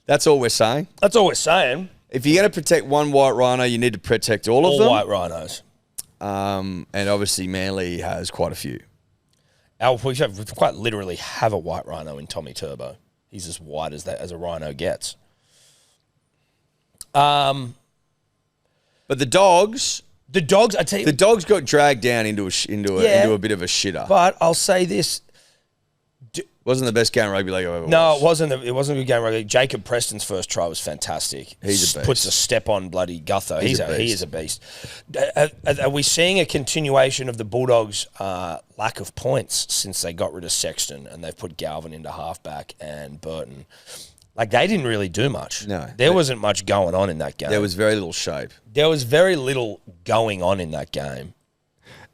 That's all we're saying. That's all we're saying. If you're going to protect one white rhino, you need to protect all of them. All white rhinos. And obviously Manly has quite a few. We quite literally have a white rhino in Tommy Turbo. He's as white as a rhino gets. But the dogs, I tell you, the dogs got dragged down into a bit of a shitter. But I'll say this. Wasn't the best game of rugby league I've ever watched. No, it wasn't. It wasn't a good game of rugby league. Jacob Preston's first try was fantastic. He's a beast. Puts a step on bloody Gutho. He is a beast. Are we seeing a continuation of the Bulldogs' lack of points since they got rid of Sexton and they've put Galvin into halfback and Burton? Like, they didn't really do much. No. There wasn't much going on in that game. There was very little shape. There was very little going on in that game.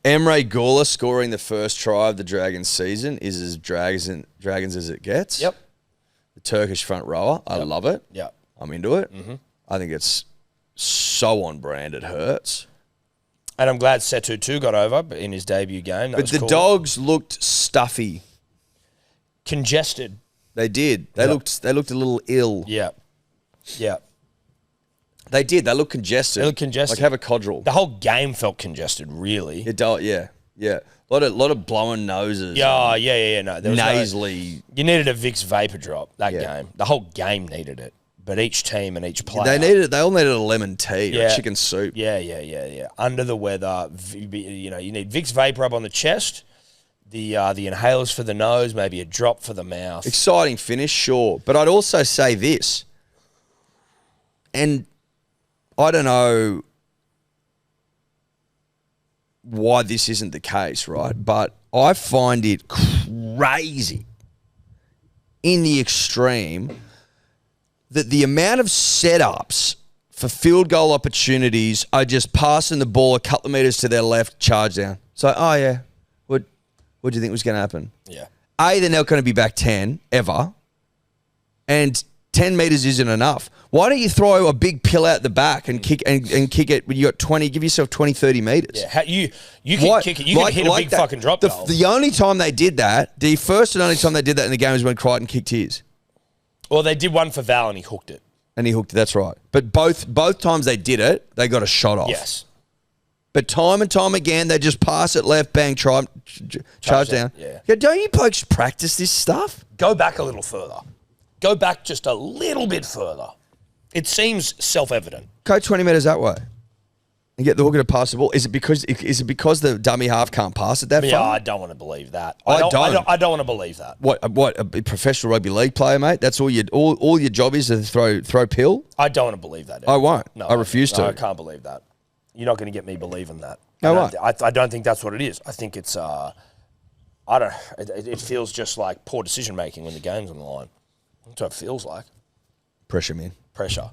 Emre Gula scoring the first try of the Dragons season is as Dragons as it gets. Yep. The Turkish front rower. I love it. Yep. I'm into it. Mm-hmm. I think it's so on brand it hurts. And I'm glad Setu too got over in his debut game. But the Dogs looked stuffy. Congested. They did. They looked a little ill. Yeah. Yeah. They did. They looked congested. They looked congested. Like have a codral. The whole game felt congested, really. It does, yeah. A lot of blowing noses. Yeah. No, there was nasally. You needed a Vicks vapor drop that game. The whole game needed it. But each team and each player. They all needed a lemon tea or chicken soup. Yeah. Under the weather, you need Vicks vapor up on the chest, the inhalers for the nose, maybe a drop for the mouth. Exciting finish, sure. But I'd also say this, and I don't know why this isn't the case, right? But I find it crazy in the extreme that the amount of setups for field goal opportunities are just passing the ball a couple of meters to their left, charge down. So, oh yeah, what do you think was going to happen? Yeah. A, they're not going to be back 10 ever, and 10 meters isn't enough. Why don't you throw a big pill out the back and kick it when you got 20, give yourself 20, 30 meters? Yeah, you can kick it. You can hit a big that. fucking drop goal. The only time they did that, the first and only time they did that in the game was when Crichton kicked his. Well, they did one for Val and he hooked it. And he hooked it, that's right. But both times they did it, they got a shot off. Yes. But time and time again, they just pass it left, bang, charge down. Yeah. Don't you blokes practice this stuff? Go back a little further. Go back just a little bit further. It seems self-evident. Go 20 metres that way and get the hooker to pass the ball. Is it because the dummy half can't pass it that Yeah, far? I don't want to believe that. I don't want to believe that. What a professional rugby league player, mate? That's all your job is to throw pill? I don't want to believe that. I won't. No, I refuse to. I can't believe that. You're not going to get me believing that. No, what? I don't think that's what it is. I think it's it feels just like poor decision making when the game's on the line. That's what it feels like. Pressure, man. Pressure.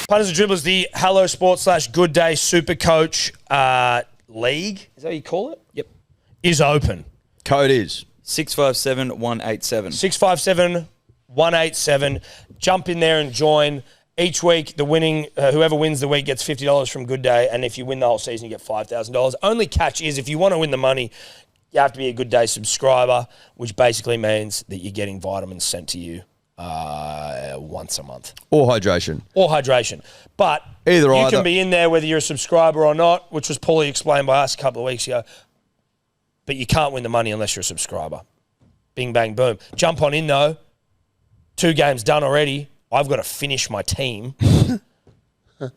Punters and Dribblers, the Hello Sports / Good Day Super Coach League, is that what you call it? Yep. Is open. Code is 657-187. 657-187. Jump in there and join. Each week, the winning, whoever wins the week gets $50 from Good Day, and if you win the whole season, you get $5,000. Only catch is if you want to win the money, you have to be a Good Day subscriber, which basically means that you're getting vitamins sent to you once a month. or hydration. But Either you either. can be in there whether you're a subscriber or not, which was poorly explained by us a couple of weeks ago. But you can't win the money unless you're a subscriber. Bing, bang, boom. Jump on in, though. 2 games done already. I've got to finish my team.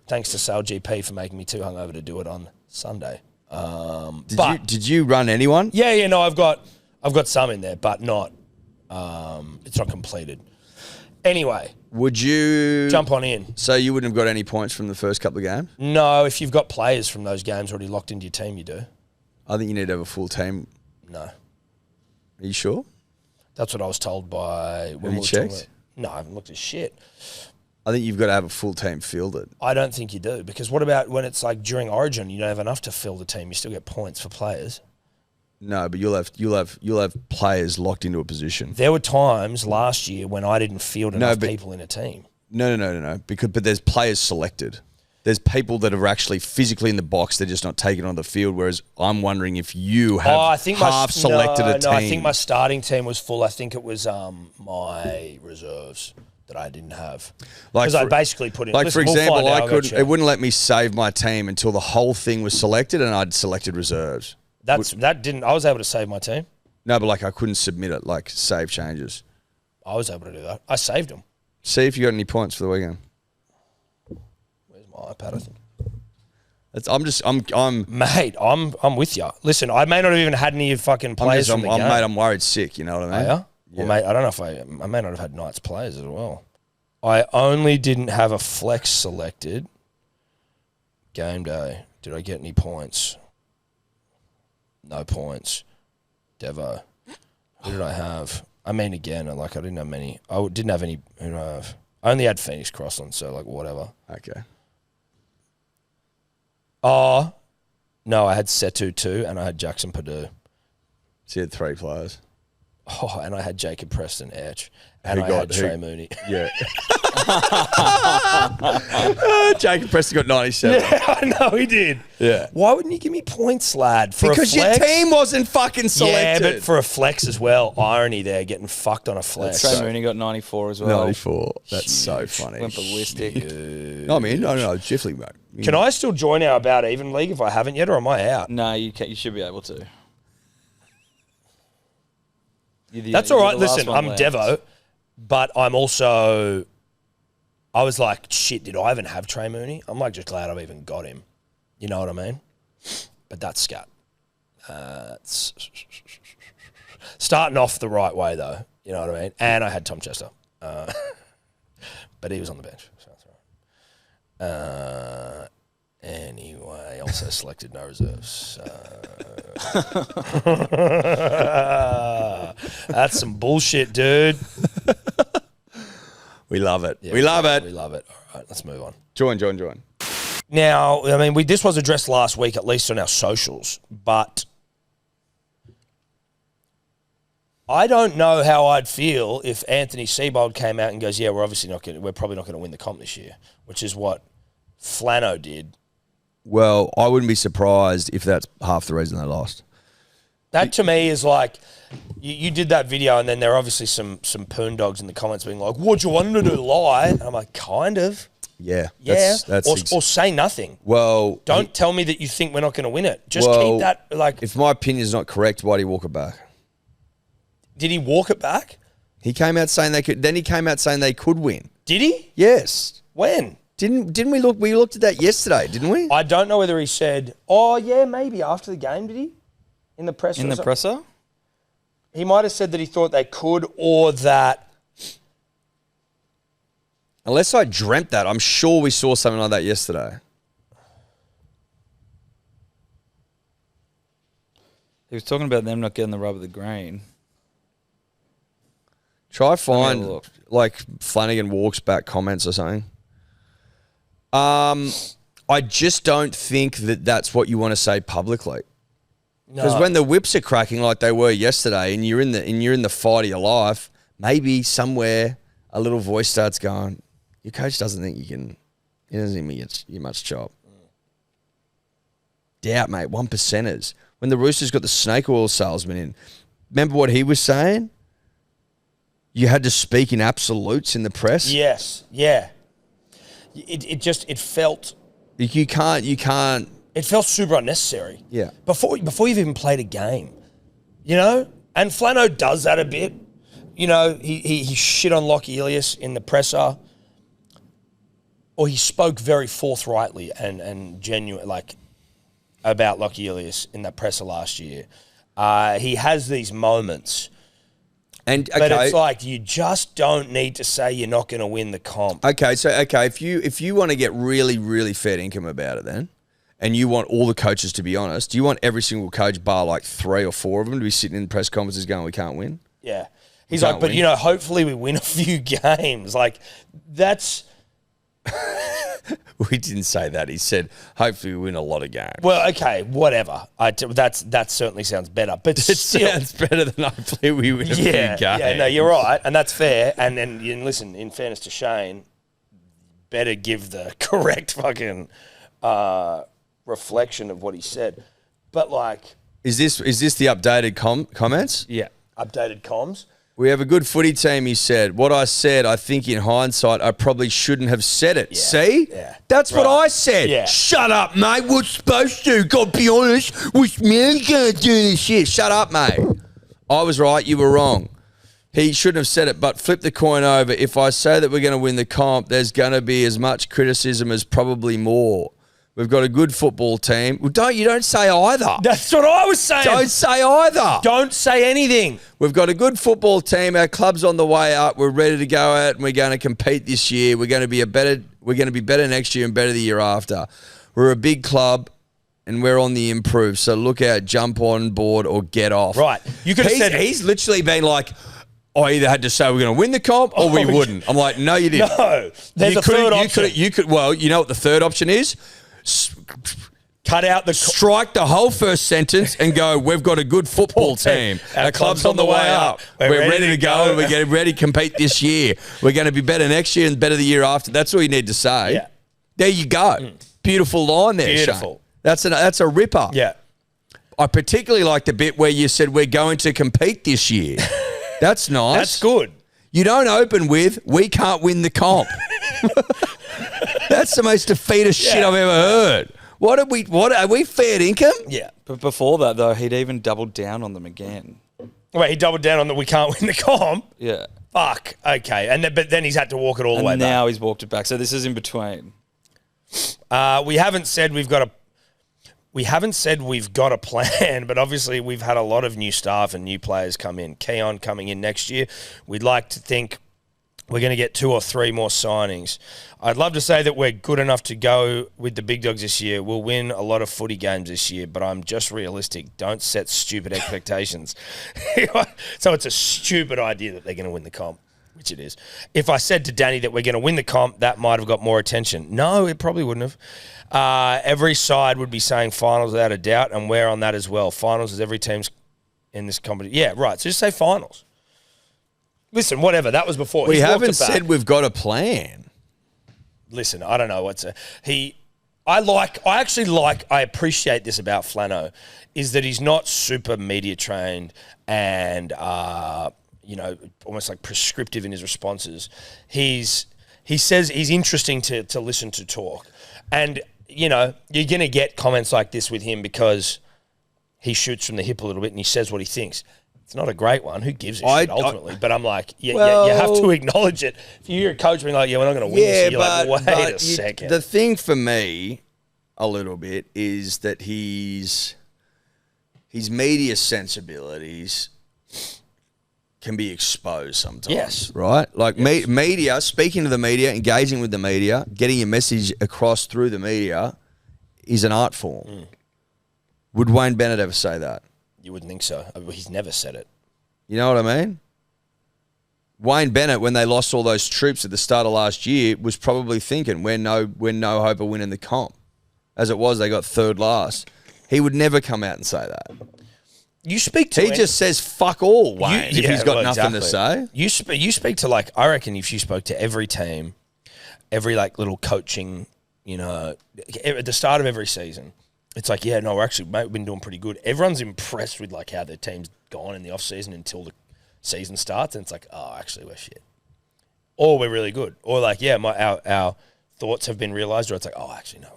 Thanks to Sal GP for making me too hungover to do it on Sunday. Did you run anyone? Yeah, no, I've got some in there, but not. It's not completed. Anyway, Would you jump on in. So you wouldn't have got any points from the first couple of games? No, if you've got players from those games already locked into your team, you do. I think you need to have a full team. No, Are you sure? that's what I was told by. Have you checked? No, I haven't looked at shit. I think you've got to have a full team fielded. I don't think you do, because what about when it's like during Origin, you don't have enough to fill the team. You still get points for players. No, but you'll have players locked into a position. There were times last year when I didn't field enough people in a team. No. But there's players selected. There's people that are actually physically in the box. They're just not taken on the field. Whereas I'm wondering if you have selected a team. No, I think my starting team was full. I think it was my reserves that I didn't have. Because I basically put in... Like, listen, for example, we'll find out, it wouldn't let me save my team until the whole thing was selected and I'd selected reserves. I was able to save my team. No, but like I couldn't submit it, like save changes. I was able to do that. I saved them. See if you got any points for the weekend. Where's my iPad, I think? Mate, I'm with you. Listen, I may not have even had any fucking players from the game. Mate, I'm worried sick, you know what I mean? Oh, yeah? Yeah. Well, mate, I don't know if I may not have had Knights players as well. I only didn't have a flex selected. Game day. Did I get any points? No points. Devo. Who did I have? I mean, again, I didn't have many. I didn't have any. Who did I have? I only had Phoenix Crossland, so whatever. Okay. Oh, no, I had Setu too, and I had Jackson Purdue. So you had 3 players. Oh, and I had Jacob Preston Etch, and I had Trey Mooney. Yeah. Jacob Preston got 97. Yeah, I know he did. Yeah. Why wouldn't you give me points, lad? Because your team wasn't fucking selected. Yeah, but for a flex as well. Irony there, getting fucked on a flex. Trey Mooney got 94 as well. 94. That's so funny. Went ballistic. No, definitely, mate. Can I still join our About Even League if I haven't yet, or am I out? No, you should be able to. That's all right. Listen, I'm Devo, but I'm also... I was like, shit, did I even have Trey Mooney? I'm like just glad I've even got him. You know what I mean? But that's scat. It's starting off the right way, though. You know what I mean? And I had Tom Chester. But he was on the bench, so that's all right. Anyway, also selected no reserves. That's some bullshit, dude. We love it. Yeah, we love it. We love it. All right, let's move on. Join. Now, I mean, this was addressed last week, at least on our socials, but I don't know how I'd feel if Anthony Seibold came out and goes, "Yeah, we're probably not going to win the comp this year," which is what Flano did. Well, I wouldn't be surprised if that's half the reason they lost. That to me is like, you did that video and then there are obviously some poon dogs in the comments being like, "What do you want him to do, lie?" And I'm like, kind of. Yeah. Yeah. Or say nothing. Well, don't tell me that you think we're not going to win it. Just keep that like. If my opinion is not correct, why did he walk it back? Did he walk it back? He came out saying they could. Then he came out saying they could win. Did he? Yes. When? Didn't we look? We looked at that yesterday, didn't we? I don't know whether he said, "Oh yeah, maybe after the game." Did he? In the presser. In the presser? He might have said that he thought they could, or that. Unless I dreamt that, I'm sure we saw something like that yesterday. He was talking about them not getting the rub of the green. Try find like Flanagan walks back comments or something. I just don't think that that's what you want to say publicly. Because when the whips are cracking like they were yesterday, and you're in the fight of your life, maybe somewhere a little voice starts going, "Your coach doesn't think you can. He doesn't think you much chop." Doubt, mate. 1%ers. When the Roosters got the snake oil salesman in, remember what he was saying? You had to speak in absolutes in the press. Yes. Yeah. It felt. You can't. It felt super unnecessary. Yeah. Before you've even played a game, you know? And Flano does that a bit. You know, he shit on Lockie Ilias in the presser. Or he spoke very forthrightly and genuine, like, about Lockie Ilias in that presser last year. He has these moments. But it's like you just don't need to say you're not going to win the comp. If you want to get really, really fair income about it then, and you want all the coaches to be honest, do you want every single coach bar like 3 or 4 of them to be sitting in press conferences going, "We can't win"? Yeah. He's like, but, you know, hopefully we win a few games. Like, that's... We didn't say that. He said, hopefully we win a lot of games. Well, okay, whatever. That certainly sounds better. But it sounds better than hopefully we win a few games. Yeah, no, you're right. And that's fair. And listen, in fairness to Shane, better give the correct fucking reflection of what he said. But, like... Is this the updated comments? Yeah. Updated comms. We have a good footy team, he said. What I said, I think in hindsight, I probably shouldn't have said it. Yeah. See? Yeah. That's right. What I said. Yeah. Shut up, mate. We're supposed to. Gotta be honest. Which man's gonna do this shit? Shut up, mate. I was right. You were wrong. He shouldn't have said it, but flip the coin over. If I say that we're going to win the comp, there's going to be as much criticism as probably more. We've got a good football team. Well, you don't say either. That's what I was saying. Don't say either. Don't say anything. We've got a good football team. Our club's on the way up. We're ready to go out and we're going to compete this year. We're going to be better next year and better the year after. We're a big club and we're on the improve. So look out, jump on board or get off. Right. You could have said he's literally been like, I either had to say we're going to win the comp or we wouldn't. I'm like, no, you didn't. No. There's a third option. Well, you know what the third option is? Cut out strike the whole first sentence and go, we've got a good football team. Our club's on the way up. We're ready to go and we're getting ready to compete this year. We're going to be better next year and better the year after. That's all you need to say. Yeah. There you go. Beautiful line there, Beautiful. Shane. That's a ripper. Yeah. I particularly like the bit where you said we're going to compete this year. That's nice. That's good. You don't open with, we can't win the comp. That's the most defeatist shit I've ever heard. What are we fair income? Yeah. But before that, though, he'd even doubled down on them again. Wait, he doubled down on that we can't win the comp? Yeah. Fuck. Okay. But then he's had to walk it all the way back. And now he's walked it back. So this is in between. We haven't said we've got a plan, but obviously we've had a lot of new staff and new players come in. Keon coming in next year. We'd like to think we're going to get 2 or 3 more signings. I'd love to say that we're good enough to go with the big dogs this year. We'll win a lot of footy games this year, but I'm just realistic. Don't set stupid expectations. So it's a stupid idea that they're going to win the comp. which it is. If I said to Danny that we're going to win the comp, that might have got more attention. No, it probably wouldn't have. Every side would be saying finals without a doubt, and we're on that as well. Finals is every team's in this competition. Yeah, right. So just say finals. Listen, whatever. That was before. We haven't said we've got a plan. Listen, I don't know what's I appreciate this about Flano, is that he's not super media trained and almost like prescriptive in his responses. He says he's interesting to listen to talk. And, you're going to get comments like this with him because he shoots from the hip a little bit and he says what he thinks. It's not a great one. Who gives a shit ultimately? But I'm like, you have to acknowledge it. If you hear a coach being like, we're not going to win this, you're like, wait a second. The thing for me, a little bit, is that his media sensibilities can be exposed sometimes. Yes. Right? Like media, speaking to the media, engaging with the media, getting your message across through the media is an art form. Mm. Would Wayne Bennett ever say that? You wouldn't think so. He's never said it. You know what I mean? Wayne Bennett, when they lost all those troops at the start of last year, was probably thinking, we're no hope of winning the comp. As it was, they got third last. He would never come out and say that. You speak to He just says fuck all, Wayne, if he's got nothing to say. You speak to, like, I reckon if you spoke to every team, every, like, little coaching, at the start of every season, it's like, we're actually, mate, we've been doing pretty good. Everyone's impressed with, like, how their team's gone in the off-season until the season starts, and it's like, oh, actually, we're shit. Or we're really good. Or, like, our thoughts have been realised, or it's like, oh, actually, no.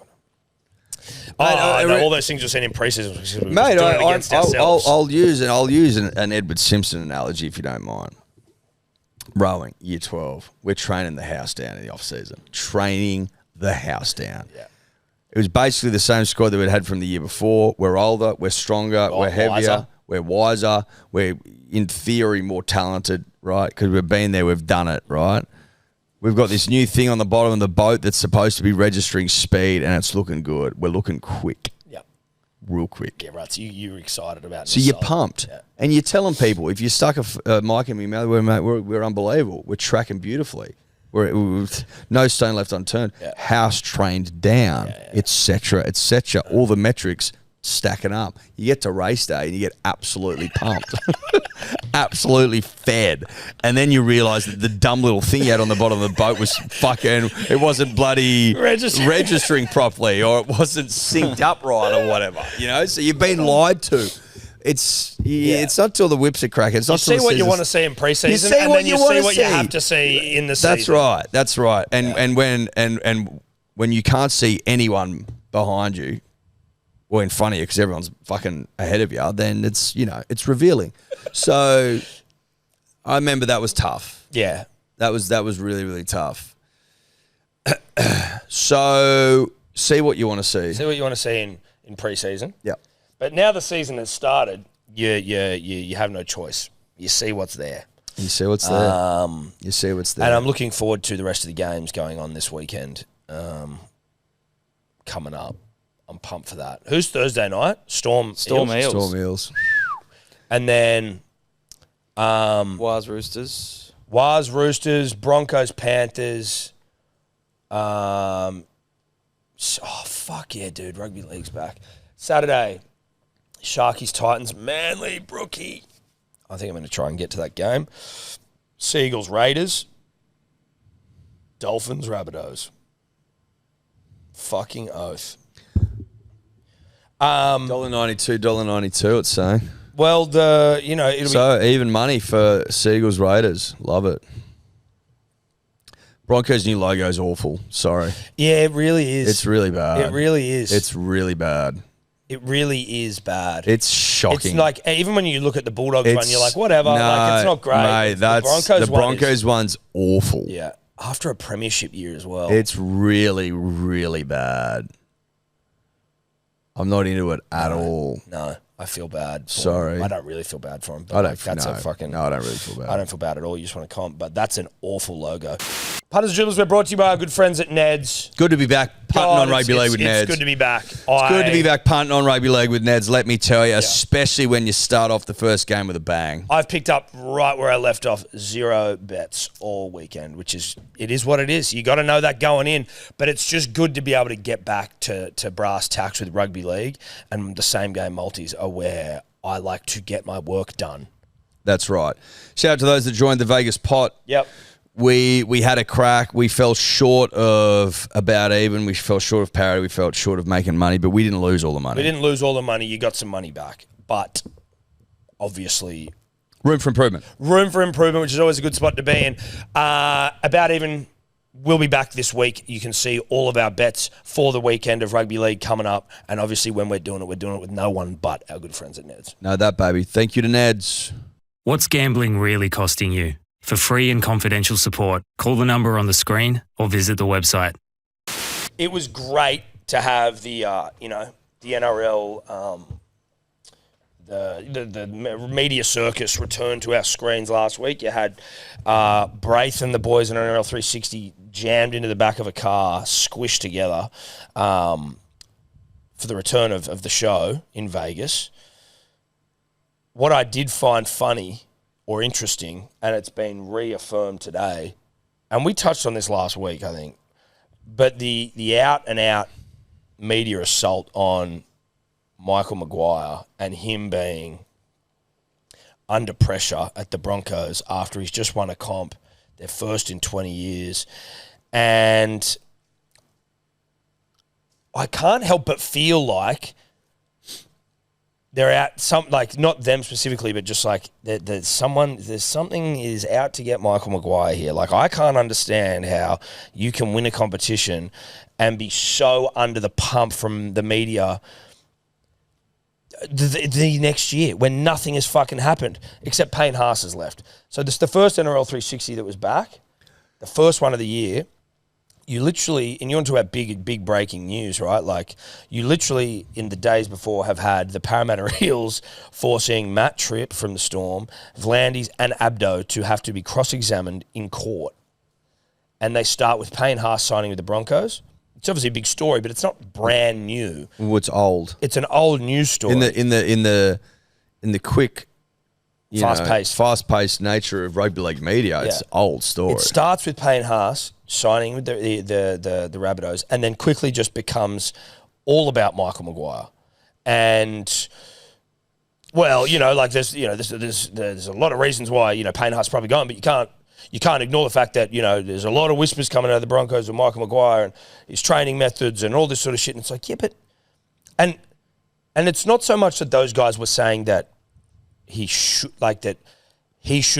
All those things you're saying in pre-season. Mate, I'll use an Edward Simpson analogy, if you don't mind. Rowing, year 12. We're training the house down in the off-season. Training the house down. Yeah. It was basically the same squad that we'd had from the year before. We're older, we're stronger, we're heavier, we're wiser, we're, in theory, more talented, right? Because we've been there, we've done it, right? We've got this new thing on the bottom of the boat that's supposed to be registering speed, and it's looking good. We're looking quick. Yep. Real quick. Yeah, right. So you're excited about it. So you're pumped. Yeah. And you're telling people, if you stuck a mic in me mouth, we're unbelievable. We're tracking beautifully. We're no stone left unturned. Yeah. House trained down, etc., etc. All the metrics stacking up. You get to race day and you get absolutely pumped, absolutely fed, and then you realise that the dumb little thing you had on the bottom of the boat was it wasn't bloody registering properly, or it wasn't synced up right, or whatever. So you've been lied to. It's not till the whips are cracking. It's not. You see what you want to see in pre-season, and then you see what you have to see in the season. That's right. And when you can't see anyone behind you or in front of you because everyone's fucking ahead of you, then it's revealing. So I remember that was tough. Yeah, that was really, really tough. So see what you want to see. See what you want to see in pre-season. Yeah. But now the season has started, you have no choice. You see what's there. You see what's there. You see what's there. And I'm looking forward to the rest of the games going on this weekend coming up. I'm pumped for that. Who's Thursday night? Storm Eels. Storm Eels. And then Waz Roosters. Broncos, Panthers. Oh, fuck yeah, dude. Rugby league's back. Saturday, Sharkies, Titans, Manly, Brookie. I think I'm going to try and get to that game. Seagulls, Raiders. Dolphins, Rabbitohs. Fucking oath. $1.92, it's saying. Well, it'll be even money for Seagulls, Raiders. Love it. Broncos' new logo is awful. Sorry. Yeah, it really is. It's really bad. It really is. It's really bad. It really is bad. It's shocking. It's like, even when you look at the Bulldogs one, you're like, whatever. No, it's not great. Mate, the Broncos one's awful. Yeah. After a premiership year as well. It's really, really bad. I'm not into it at all. No. I feel bad for Sorry. him. I don't really feel bad for him. But I don't. that's no, a fucking. No, I don't really feel bad. I don't feel bad at all. You just want to comp, but that's an awful logo. Punters and Dribblers, we're brought to you by our good friends at Ned's. Good to be back punting on rugby league with Ned's. It's good to be back. It's good to be back punting on rugby league with Ned's, let me tell you, especially when you start off the first game with a bang. I've picked up right where I left off, 0 bets all weekend, it is what it is. You got to know that going in, but it's just good to be able to get back to brass tacks with rugby league, and the same game multis are where I like to get my work done. That's right. Shout out to those that joined the Vegas pot. Yep. We had a crack. We fell short of about even. We fell short of parity. We fell short of making money, but we didn't lose all the money. We didn't lose all the money. You got some money back, but obviously room for improvement. Room for improvement, which is always a good spot to be in. About even, we'll be back this week. You can see all of our bets for the weekend of rugby league coming up, and obviously when we're doing it with no one but our good friends at Ned's. No, that baby. Thank you to Ned's. What's gambling really costing you? For free and confidential support, call the number on the screen or visit the website. It was great to have the NRL, the media circus return to our screens last week. You had Braith and the boys in NRL 360 jammed into the back of a car, squished together for the return of the show in Vegas. What I did find funny or interesting, and it's been reaffirmed today, and we touched on this last week, I think, but the out-and-out media assault on Michael Maguire and him being under pressure at the Broncos after he's just won a comp, their first in 20 years, and I can't help but feel like they're out, not them specifically, but just like there's something is out to get Michael Maguire here. Like, I can't understand how you can win a competition and be so under the pump from the media the next year when nothing has fucking happened except Payne Haas has left. So this is the first NRL 360 that was back, the first one of the year. You literally, and you're onto our big breaking news, right? Like, you literally, in the days before, have had the Parramatta Eels forcing Matt Tripp from the Storm, Vlandis and Abdo to have to be cross-examined in court. And they start with Payne Haas signing with the Broncos. It's obviously a big story, but it's not brand new. Well, it's old. It's an old news story. In the quick, fast-paced nature of rugby league media, it's an old story. It starts with Payne Haas signing with the Rabbitohs, and then quickly just becomes all about Michael Maguire. And, well, there's a lot of reasons why, Payne Haas probably gone, but you can't ignore the fact that, there's a lot of whispers coming out of the Broncos with Michael Maguire and his training methods and all this sort of shit. And it's like, yeah, but, and it's not so much that those guys were saying that he should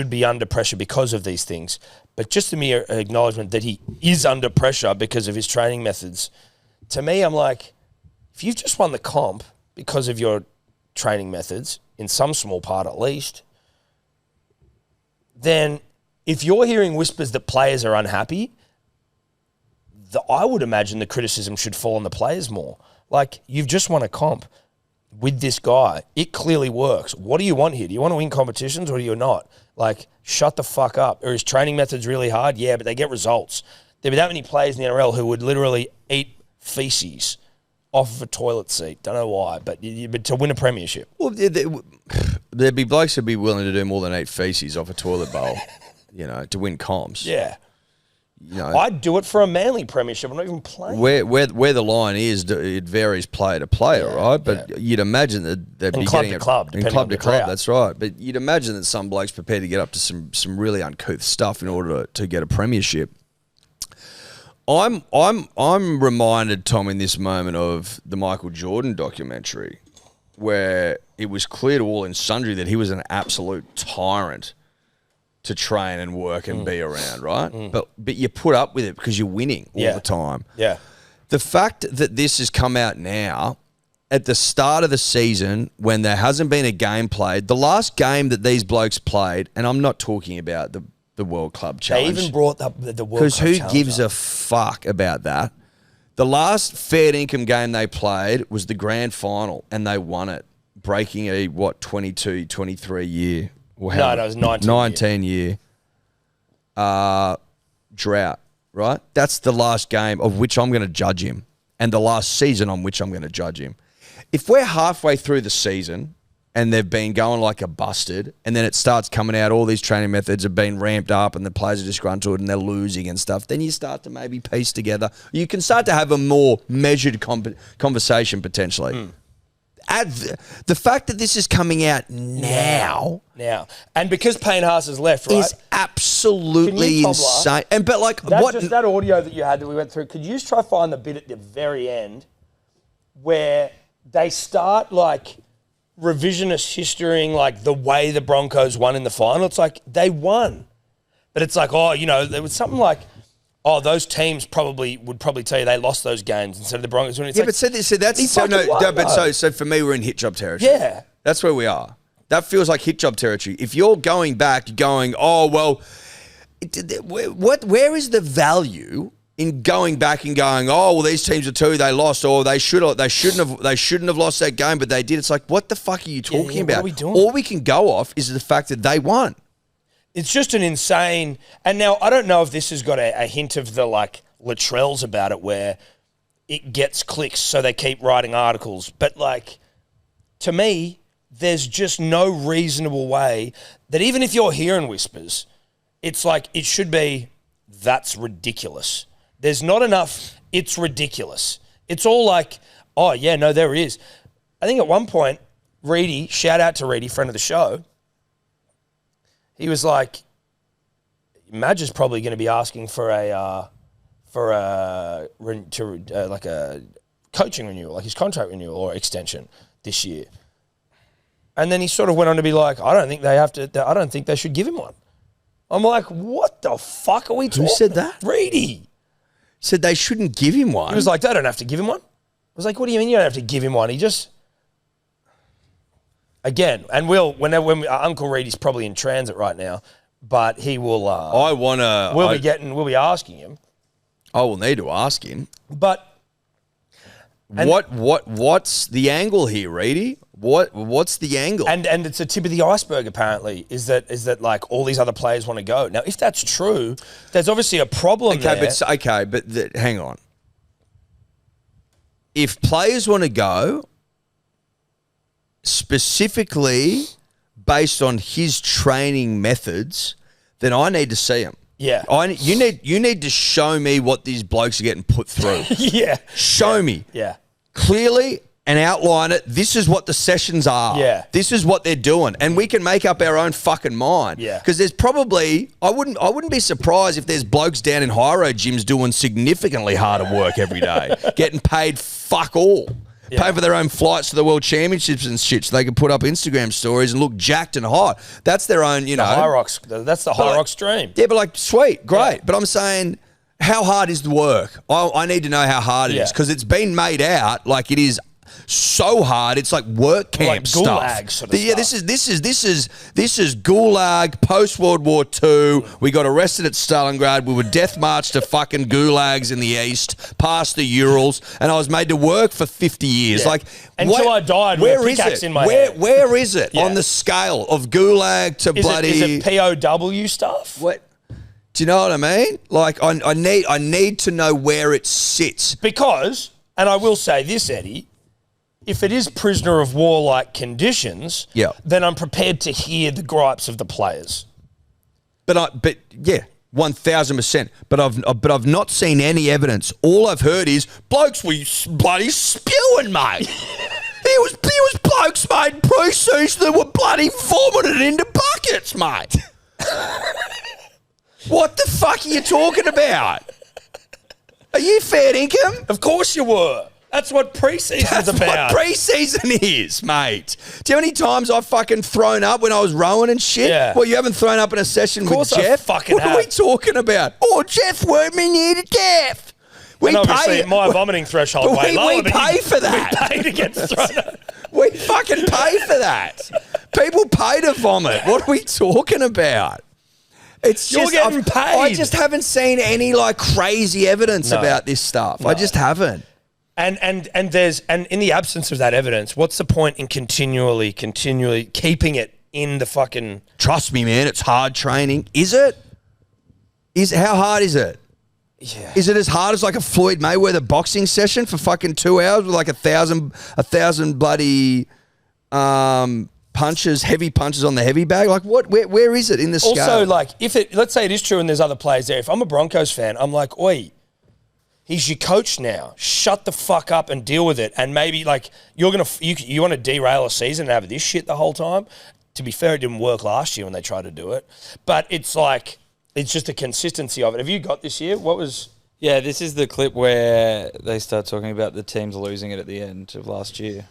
be under pressure because of these things, but just the mere acknowledgement that he is under pressure because of his training methods. To me, I'm like, if you've just won the comp because of your training methods, in some small part at least, then if you're hearing whispers that players are unhappy, I would imagine the criticism should fall on the players more. Like, you've just won a comp with this guy. It clearly works. What do you want here? Do you want to win competitions or do you not? Like, shut the fuck up. Are his training methods really hard? Yeah, but they get results. There'd be that many players in the NRL who would literally eat feces off of a toilet seat. Don't know why, but to win a premiership. Well, there'd be blokes who'd be willing to do more than eat feces off a toilet bowl, to win comps. Yeah. I'd do it for a Manly premiership. I'm not even playing. Where the line is, it varies player to player, right? But you'd imagine that they'd be club getting to club, in club to club. That's right. But you'd imagine that some blokes prepared to get up to some really uncouth stuff in order to get a premiership. I'm reminded, Tom, in this moment of the Michael Jordan documentary, where it was clear to all and sundry that he was an absolute tyrant to train and work and be around, right? But you put up with it because you're winning all the time. Yeah. The fact that this has come out now at the start of the season when there hasn't been a game played, the last game that these blokes played, and I'm not talking about the World Club Challenge. They even brought up the World Club Challenge. Because who gives a fuck about that? The last fair income game they played was the grand final and they won it breaking a, 22, 23 year? Or No, it was 19 year drought, right? That's the last game of which I'm going to judge him, and the last season on which I'm going to judge him. If we're halfway through the season and they've been going like a busted, and then it starts coming out, all these training methods have been ramped up and the players are disgruntled and they're losing and stuff, then you start to maybe piece together. You can start to have a more measured conversation potentially. Add the fact that this is coming out now, and because Payne Haas has left, right, is absolutely insane. And but like that audio that you had that we went through, could you just try to find the bit at the very end where they start like revisionist historying like the way the Broncos won in the final? It's like they won, but it's like, oh, you know, there was something like, oh, those teams would probably tell you they lost those games instead of the Broncos winning. Yeah, like, so for me, we're in hit job territory. Yeah, that's where we are. That feels like hit job territory. If you're going back, going, oh well, where is the value in going back and going, oh well, these teams are two, they lost, or they shouldn't have lost that game, but they did. It's like, what the fuck are you talking about? What are we doing? All we can go off is the fact that they won. It's just an insane. And now I don't know if this has got a hint of the like Latrells about it, where it gets clicks, so they keep writing articles. But like, to me, there's just no reasonable way that even if you're hearing whispers, it's like it should be, that's ridiculous. There's not enough, it's ridiculous. It's all like, oh yeah, no, there is. I think at one point, Reedy, shout out to Reedy, friend of the show, he was like, Madge is probably going to be asking for a coaching renewal, like his contract renewal or extension this year. And then he sort of went on to be like, I don't think they should give him one. I'm like, what the fuck are we talking? Who said that? Reedy said they shouldn't give him one. He was like, they don't have to give him one. I was like, what do you mean you don't have to give him one? He just, again, and when Uncle Reedy's probably in transit right now, but he will. We'll be asking him. I will need to ask him. But what's the angle here, Reedy? What's the angle? And it's a tip of the iceberg. Apparently, is that like all these other players want to go now? If that's true, there's obviously a problem there. But hang on. If players want to go, specifically based on his training methods, then I need to see him. Yeah, you need to show me what these blokes are getting put through. Yeah, show me. Yeah, clearly and outline it. This is what the sessions are. Yeah, this is what they're doing, and we can make up our own fucking mind. Yeah, because there's probably I wouldn't be surprised if there's blokes down in high road gyms doing significantly harder work every day, getting paid fuck all. Yeah. Pay for their own flights to the World Championships and shit so they can put up Instagram stories and look jacked and hot. That's their own, you know. That's the High Rocks dream. Yeah, but like, sweet, great. Yeah. But I'm saying, how hard is the work? I need to know how hard it is, because it's been made out like it is so hard. It's like work camp like gulag stuff. Sort of yeah, stuff. This is gulag post World War II. We got arrested at Stalingrad. We were death marched to fucking gulags in the east, past the Urals, and I was made to work for 50 years. Yeah. Like until I died with a pickaxe in my hand. Where is it on the scale of gulag to bloody? Is it POW stuff? What? Do you know what I mean? Like I need to know where it sits, because, and I will say this, Eddie. If it is prisoner of war-like conditions, then I'm prepared to hear the gripes of the players. But yeah, 1,000%. But I've not seen any evidence. All I've heard is blokes were bloody spewing, mate. There was blokes, mate, in pre-season that were bloody vomited into buckets, mate. What the fuck are you talking about? Are you fair income? Of course you were. That's what pre-season's about. That's what pre-season is, mate. Do you know how many times I've fucking thrown up when I was rowing and shit? Yeah. Well, you haven't thrown up in a session with Jeff? What are we talking about? Oh, Jeff worked me near to death. And obviously my vomiting threshold way lower. We pay for that. We pay to get thrown up. We fucking pay for that. People pay to vomit. What are we talking about? You're getting paid. I just haven't seen any like crazy evidence about this stuff. No. I just haven't. And in the absence of that evidence, what's the point in continually keeping it in the fucking... Trust me, man, it's hard training. Is it? How hard is it? Yeah. Is it as hard as like a Floyd Mayweather boxing session for fucking 2 hours with like a thousand bloody punches, heavy punches on the heavy bag? Like what? Where is it in the scale? Also, like let's say it is true and there's other players there. If I'm a Broncos fan, I'm like, oi, he's your coach now. Shut the fuck up and deal with it. And maybe like you want to derail a season and have this shit the whole time. To be fair, it didn't work last year when they tried to do it. But it's like, it's just a consistency of it. Have you got this year? What was... Yeah, this is the clip where they start talking about the teams losing it at the end of last year.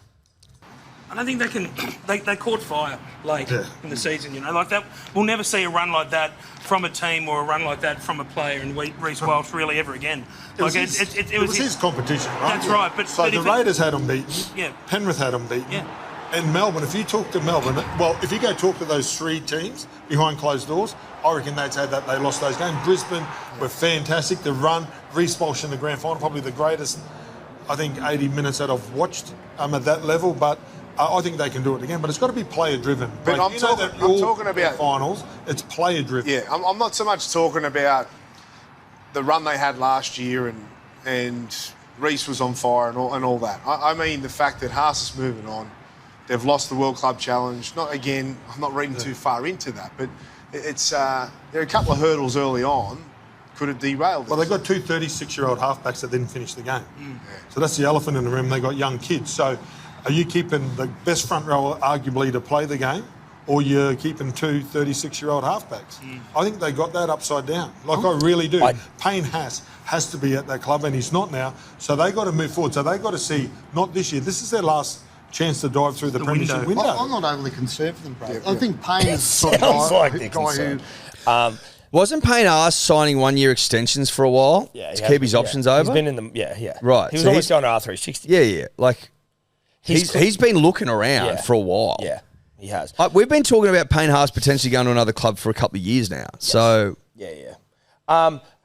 I don't think they can... They caught fire late in the season, you know, like that. We'll never see a run like that from a team or a run like that from a player in Reece Welch really ever again. It was his competition, right? That's right. But the Raiders had him beaten. Yeah. Penrith had him beaten. Yeah. And Melbourne, if you talk to Melbourne, well, if you go talk to those three teams behind closed doors, I reckon they'd say that they lost those games. Brisbane were fantastic. The run, Reece Walsh in the grand final, probably the greatest, I think, 80 minutes that I've watched at that level. But I think they can do it again. But it's got to be player-driven. But I'm talking about finals. It's player-driven. Yeah, I'm not so much talking about the run they had last year and Reece was on fire and all that. I mean the fact that Haas is moving on. They've lost the World Club Challenge. I'm not reading too far into that, but it's there are a couple of hurdles early on. Could have derailed it. Well, they've got two 36-year-old halfbacks that didn't finish the game. Yeah. So that's the elephant in the room. They've got young kids. So are you keeping the best front rower arguably to play the game, or you're keeping two 36-year-old halfbacks? I think they got that upside down. Like I really do. Payne has to be at that club, and he's not now. So they got to move forward. So they got to see, not this year, this is their last chance to dive through the premiership window. I'm not overly concerned for them, bro. I think Payne is sort of guy who... Wasn't Payne asked signing 1-year extensions for a while to keep his options over? He's been in the Right. He was almost going to R360. Yeah. Like he's been looking around for a while. Yeah, he has. We've been talking about Payne Haas potentially going to another club for a couple of years now. Yes. So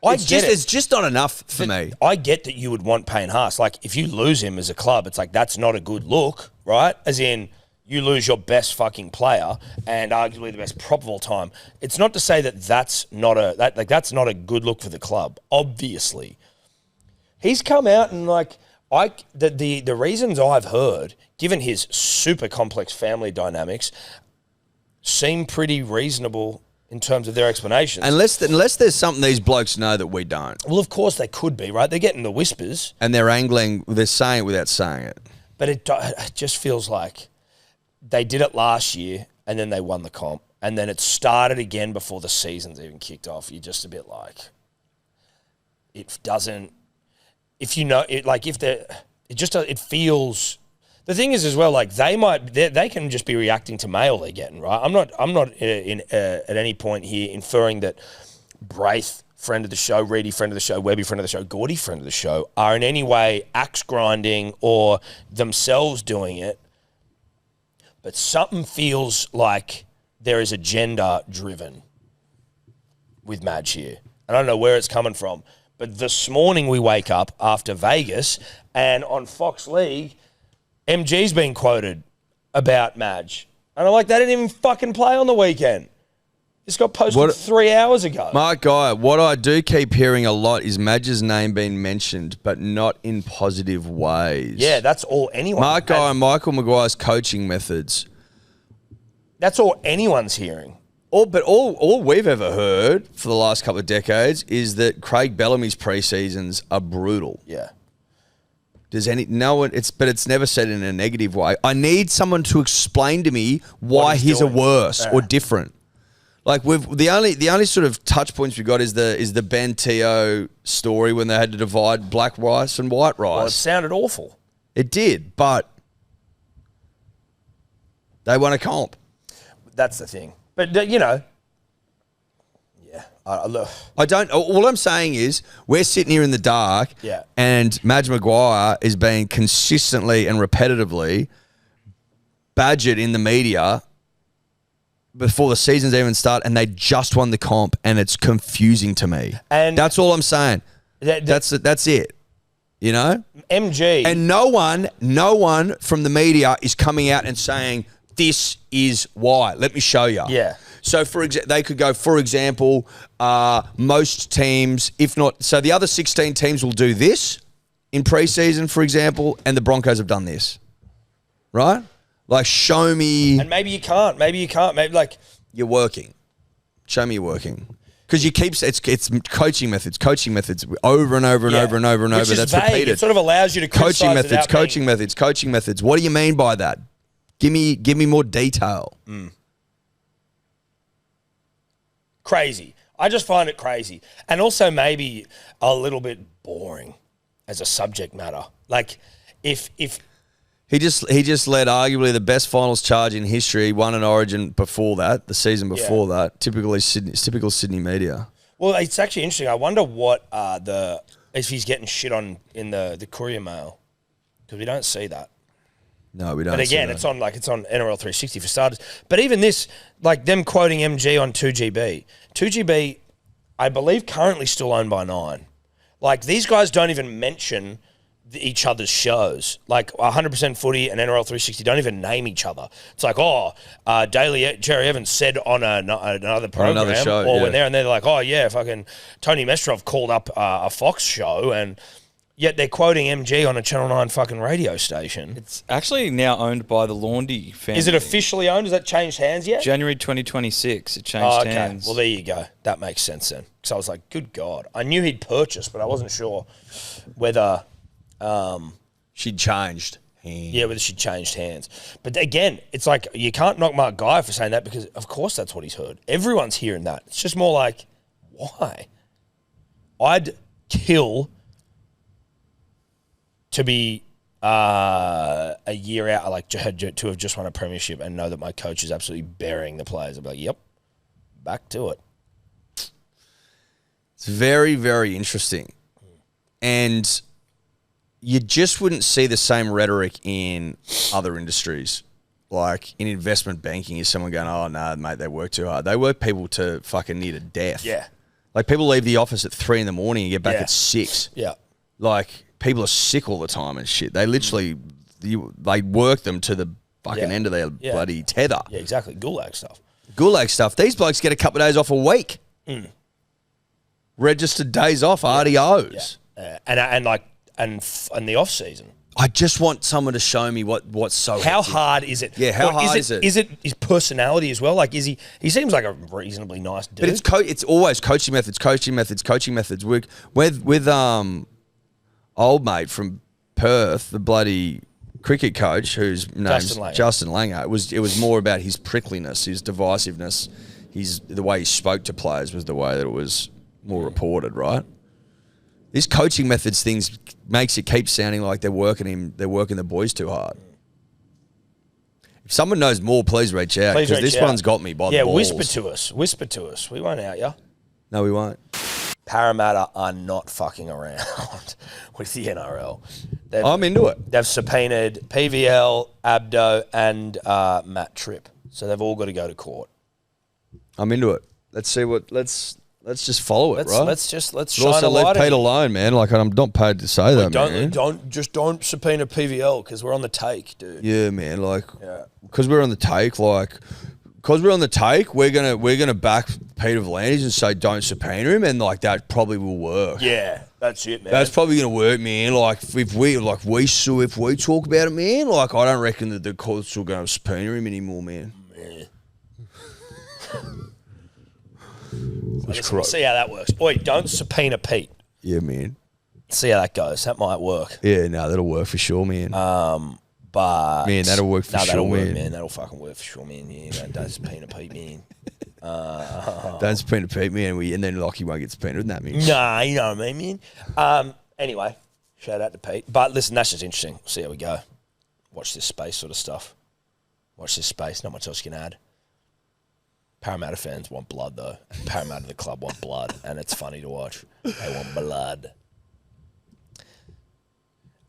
it's just not enough for me. I get that you would want Payne Haas. Like if you lose him as a club, it's like that's not a good look, right? As in, you lose your best fucking player and arguably the best prop of all time. It's not to say that that's not a good look for the club. Obviously, he's come out and the reasons I've heard, given his super complex family dynamics, seem pretty reasonable in terms of their explanations. Unless there's something these blokes know that we don't. Well, of course they could be, right? They're getting the whispers and they're saying it without saying it. But it just feels like they did it last year and then they won the comp and then it started again before the season's even kicked off. You're just a bit like, it doesn't, if you know, it feels, the thing is as well, like they can just be reacting to mail they're getting, right? I'm not at any point here inferring that Braith, friend of the show, Reedy, friend of the show, Webby, friend of the show, Gordy, friend of the show, are in any way axe grinding or themselves doing it. But something feels like there is agenda driven with Madge here. I don't know where it's coming from. But this morning we wake up after Vegas and on Fox League, MG's been quoted about Madge. And I'm like, they didn't even fucking play on the weekend. This got posted 3 hours ago. Mark Guy, what I do keep hearing a lot is Madge's name being mentioned, but not in positive ways. Yeah, that's all anyone. Mark Guy and Michael Maguire's coaching methods. That's all anyone's hearing. All we've ever heard for the last couple of decades is that Craig Bellamy's pre-seasons are brutal. Yeah. But it's never said in a negative way. I need someone to explain to me why his are worse or different. Like the only sort of touch points we got is the Ben Teo story when they had to divide black rice and white rice. Well, it sounded awful. It did, but they won a comp. That's the thing. But you know, I don't. All I'm saying is we're sitting here in the dark, and Madge Maguire is being consistently and repetitively badgered in the media before the season's even start, and they just won the comp, and it's confusing to me. And that's all I'm saying. That's it. You know? MG. And no one from the media is coming out and saying, this is why. Let me show you. Yeah. So, they could go, for example, most teams, if not... So, the other 16 teams will do this in preseason, for example, and the Broncos have done this. Right? Like, show me... And maybe you can't. Maybe, like... You're working. Show me you're working. Because you keep... It's coaching methods over and over and over and over and Which over. is That's vague. repeated. It sort of allows you to criticize coaching methods. What do you mean by that? Give me more detail. Crazy. I just find it crazy. And also maybe a little bit boring as a subject matter. Like, if He just led arguably the best finals charge in history, won an Origin before that, the season before that. Typical Sydney media. Well, it's actually interesting. I wonder what if he's getting shit on in the Courier Mail, because we don't see that. No, we don't. But again, it's on NRL 360 for starters. But even this, like them quoting MG on 2GB. 2GB, I believe, currently still owned by Nine. Like, these guys don't even mention each other's shows. Like 100% Footy and NRL 360 don't even name each other. It's like, Jerry Evans said on another program, another show, when they're like, oh yeah, fucking Tony Mestrov called up a Fox show, and yet they're quoting MG on a Channel 9 fucking radio station. It's actually now owned by the Laundy family. Is it officially owned? Has that changed hands yet? January 2026, it changed hands. Well, there you go. That makes sense then. Because I was like, good God. I knew he'd purchased, but I wasn't sure whether... she'd changed hands. Yeah, whether she'd changed hands. But again, it's like, you can't knock Mark Guy for saying that, because of course that's what he's heard. Everyone's hearing that. It's just more like, why? I'd kill to be a year out, like to have just won a premiership and know that my coach is absolutely burying the players. I'd be like, yep, back to it. It's very, very interesting. And you just wouldn't see the same rhetoric in other industries. Like in investment banking, is someone going, oh, no, mate, they work too hard. They work people to fucking near to death. Yeah. Like people leave the office at 3 a.m. and get back at 6. Yeah. Like people are sick all the time and shit. They literally, they work them to the fucking end of their bloody tether. Yeah, exactly. Gulag stuff. These blokes get a couple of days off a week. Registered days off, RDOs. Yeah. And the off season. I just want someone to show me what's so How hectic. hard is it? Yeah, how hard is it? Is it his personality as well? Like, is he seems like a reasonably nice dude. But it's always coaching methods. With old mate from Perth, the bloody cricket coach, whose name's Justin Langer. It was more about his prickliness, his divisiveness, the way he spoke to players was the way that it was more reported, right? This coaching methods things makes it keep sounding like they're working the boys too hard. If someone knows more, please reach out, because this one's got me by the balls. Whisper to us. We won't out you. No, we won't. Parramatta are not fucking around with the NRL. I'm into it. They've subpoenaed PVL, Abdo, and Matt Tripp. So they've all got to go to court. I'm into it. Let's see what... Let's just follow it, right? Let's but shine also a light. leave Pete alone, man. Like, I'm not paid to say that, man. Don't subpoena PVL, because we're on the take, dude. Yeah, man. Like, because we're on the take, we're gonna back Peter V'landys and say don't subpoena him, and like that probably will work. Yeah, that's it, man. That's probably gonna work, man. Like if we talk about it, man. Like I don't reckon that the courts will go subpoena him anymore, man. We'll see how that works. Oi, don't subpoena Pete. Yeah, man. See how that goes. That might work. Yeah, no, that'll work for sure, man. But man, that'll work for sure, that'll work, man. That'll fucking work for sure, man. Yeah, don't subpoena Pete, man. Don't subpoena Pete, man. And then Lockie won't get subpoenaed, isn't that, man? Nah, you know what I mean, man. Anyway, shout out to Pete. But listen, that's just interesting. We'll see how we go. Watch this space sort of stuff. Watch this space. Not much else you can add. Parramatta fans want blood, though. Parramatta, the club, want blood. And it's funny to watch. They want blood.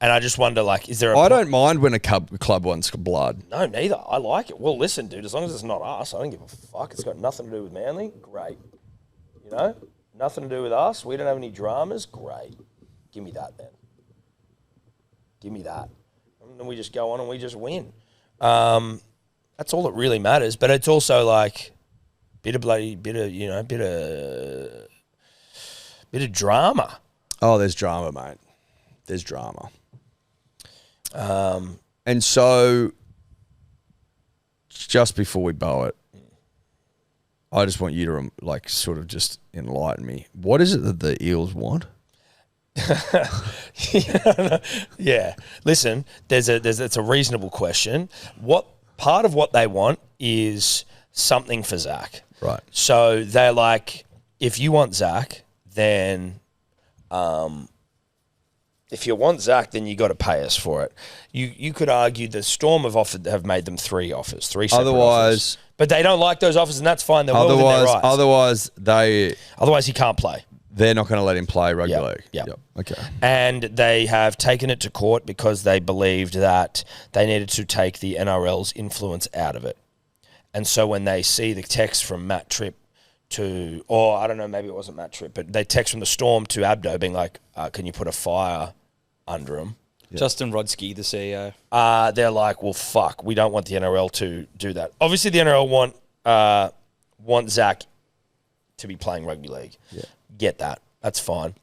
And I just wonder, like, is there a... I don't mind when a club wants blood. No, neither. I like it. Well, listen, dude, as long as it's not us, I don't give a fuck. It's got nothing to do with Manly. Great. You know? Nothing to do with us. We don't have any dramas. Great. Give me that, then. Give me that. And then we just go on and we just win. That's all that really matters. But it's also like bit of drama. Oh, there's drama, mate. There's drama. And so, just before we bow it, I just want you to sort of just enlighten me. What is it that the Eels want? Yeah. Listen, it's a reasonable question. What part of what they want is something for Zach. Right. So they're like, if you want Zach, then if you want Zach, then you got to pay us for it. You could argue the Storm have made them three separate offers. But they don't like those offers, and that's fine. They're well within their rights. Otherwise he can't play. They're not going to let him play rugby league. Yep. Okay. And they have taken it to court because they believed that they needed to take the NRL's influence out of it. And so when they see the text from Matt Tripp or I don't know, maybe it wasn't Matt Tripp, but they text from the Storm to Abdo being like, can you put a fire under him? Yeah. Justin Rodsky, the CEO. They're like, well, fuck, we don't want the NRL to do that. Obviously, the NRL want Zach to be playing rugby league. Yeah. Get that. That's fine.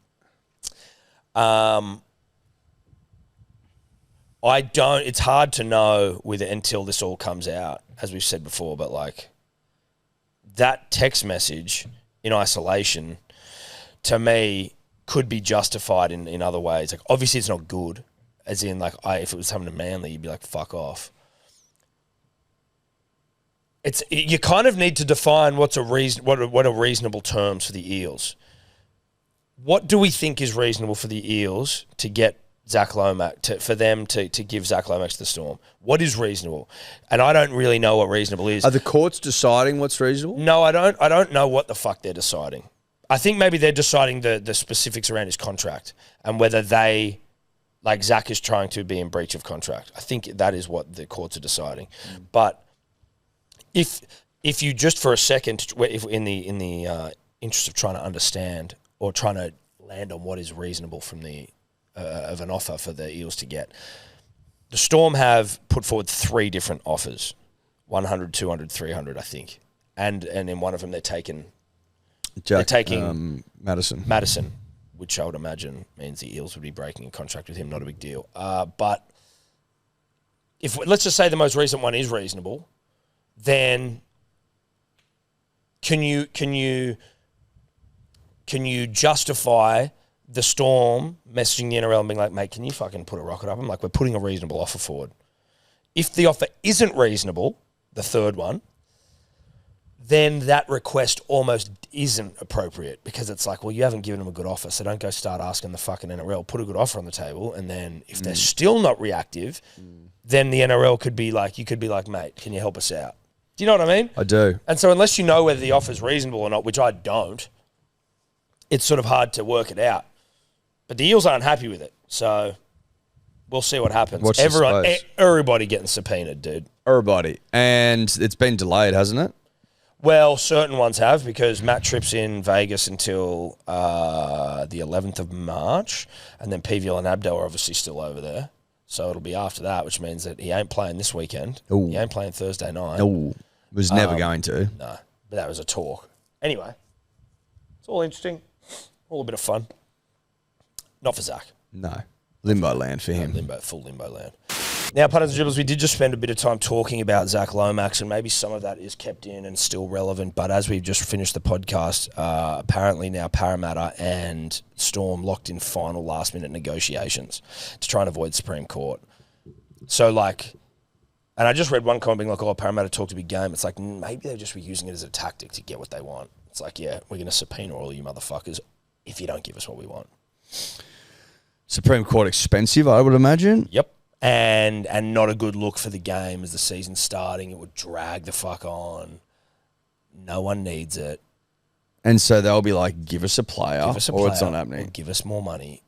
It's hard to know with it until this all comes out, as we've said before, but like that text message in isolation, to me, could be justified in other ways. Like, obviously it's not good, as in like if it was something to Manly, you'd be like, fuck off. You kind of need to define what are reasonable terms for the Eels. What do we think is reasonable for the Eels to get Zach Lomax, for them to give Zach Lomax to the Storm? What is reasonable? And I don't really know what reasonable is. Are the courts deciding what's reasonable? No, I don't know what the fuck they're deciding. I think maybe they're deciding the specifics around his contract and whether Zach is trying to be in breach of contract. I think that is what the courts are deciding. But if you just for a second, if in the interest of trying to understand or trying to land on what is reasonable from the of an offer for the Eels to get, the Storm have put forward 3 different offers, 100, 200, 300, I think, and in one of them they're taking Madison, which I would imagine means the Eels would be breaking a contract with him. Not a big deal. But let's just say the most recent one is reasonable, then can you justify the Storm messaging the NRL and being like, mate, can you fucking put a rocket up? I'm like, we're putting a reasonable offer forward. If the offer isn't reasonable, the third one, then that request almost isn't appropriate because it's like, well, you haven't given them a good offer, so don't go start asking the fucking NRL. Put a good offer on the table, and then if they're still not reactive, then the NRL could be like, you could be like, mate, can you help us out? Do you know what I mean? I do. And so unless you know whether the offer's reasonable or not, which I don't, it's sort of hard to work it out. But the Eels aren't happy with it, so we'll see what happens. Everybody getting subpoenaed, dude. Everybody. And it's been delayed, hasn't it? Well, certain ones have, because Matt Tripp's in Vegas until the 11th of March, and then PVL and Abdo are obviously still over there. So it'll be after that, which means that he ain't playing this weekend. Ooh. He ain't playing Thursday night. No, was never going to. No, but that was a talk. Anyway, it's all interesting, all a bit of fun. Not for Zach. No, limbo land for him. Full limbo land. Now, punters and dribblers, we did just spend a bit of time talking about Zach Lomax, and maybe some of that is kept in and still relevant. But as we've just finished the podcast, apparently now Parramatta and Storm locked in final last-minute negotiations to try and avoid Supreme Court. So, and I just read one comment being like, oh, Parramatta talked a big game. It's like, maybe they just were using it as a tactic to get what they want. It's like, yeah, we're going to subpoena all you motherfuckers if you don't give us what we want. Supreme Court expensive, I would imagine. Yep. And not a good look for the game as the season's starting. It would drag the fuck on. No one needs it. And so they'll be like, give us a player, or it's not happening. Give us more money.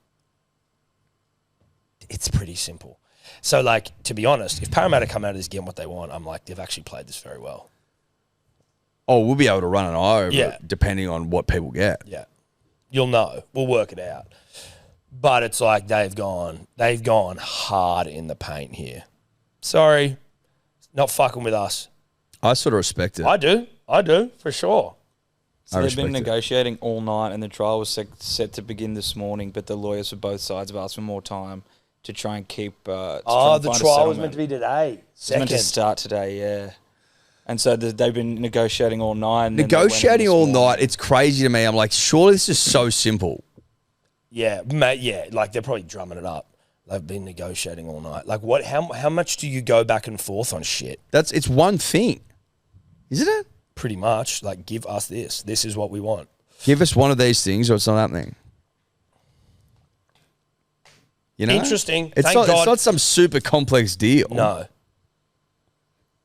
It's pretty simple. So, to be honest, if Parramatta come out as getting what they want, I'm like, they've actually played this very well. Oh, we'll be able to run an eye over it, depending on what people get. Yeah. You'll know. We'll work it out. But it's like they've gone hard in the paint here. Sorry, not fucking with us. I sort of respect it. I do, for sure. So they've been negotiating all night, and the trial was set to begin this morning, but the lawyers for both sides have asked for more time to try and keep... the trial was meant to be today. It's meant to start today, yeah. And so they've been negotiating all night. Negotiating all night, it's crazy to me. I'm like, surely this is so simple. Yeah, mate, yeah, like they're probably drumming it up. They've been negotiating all night. Like, what? How much do you go back and forth on shit? It's one thing, isn't it? Pretty much. Like, give us this. This is what we want. Give us one of these things, or it's not happening. You know, interesting. It's not some super complex deal. No.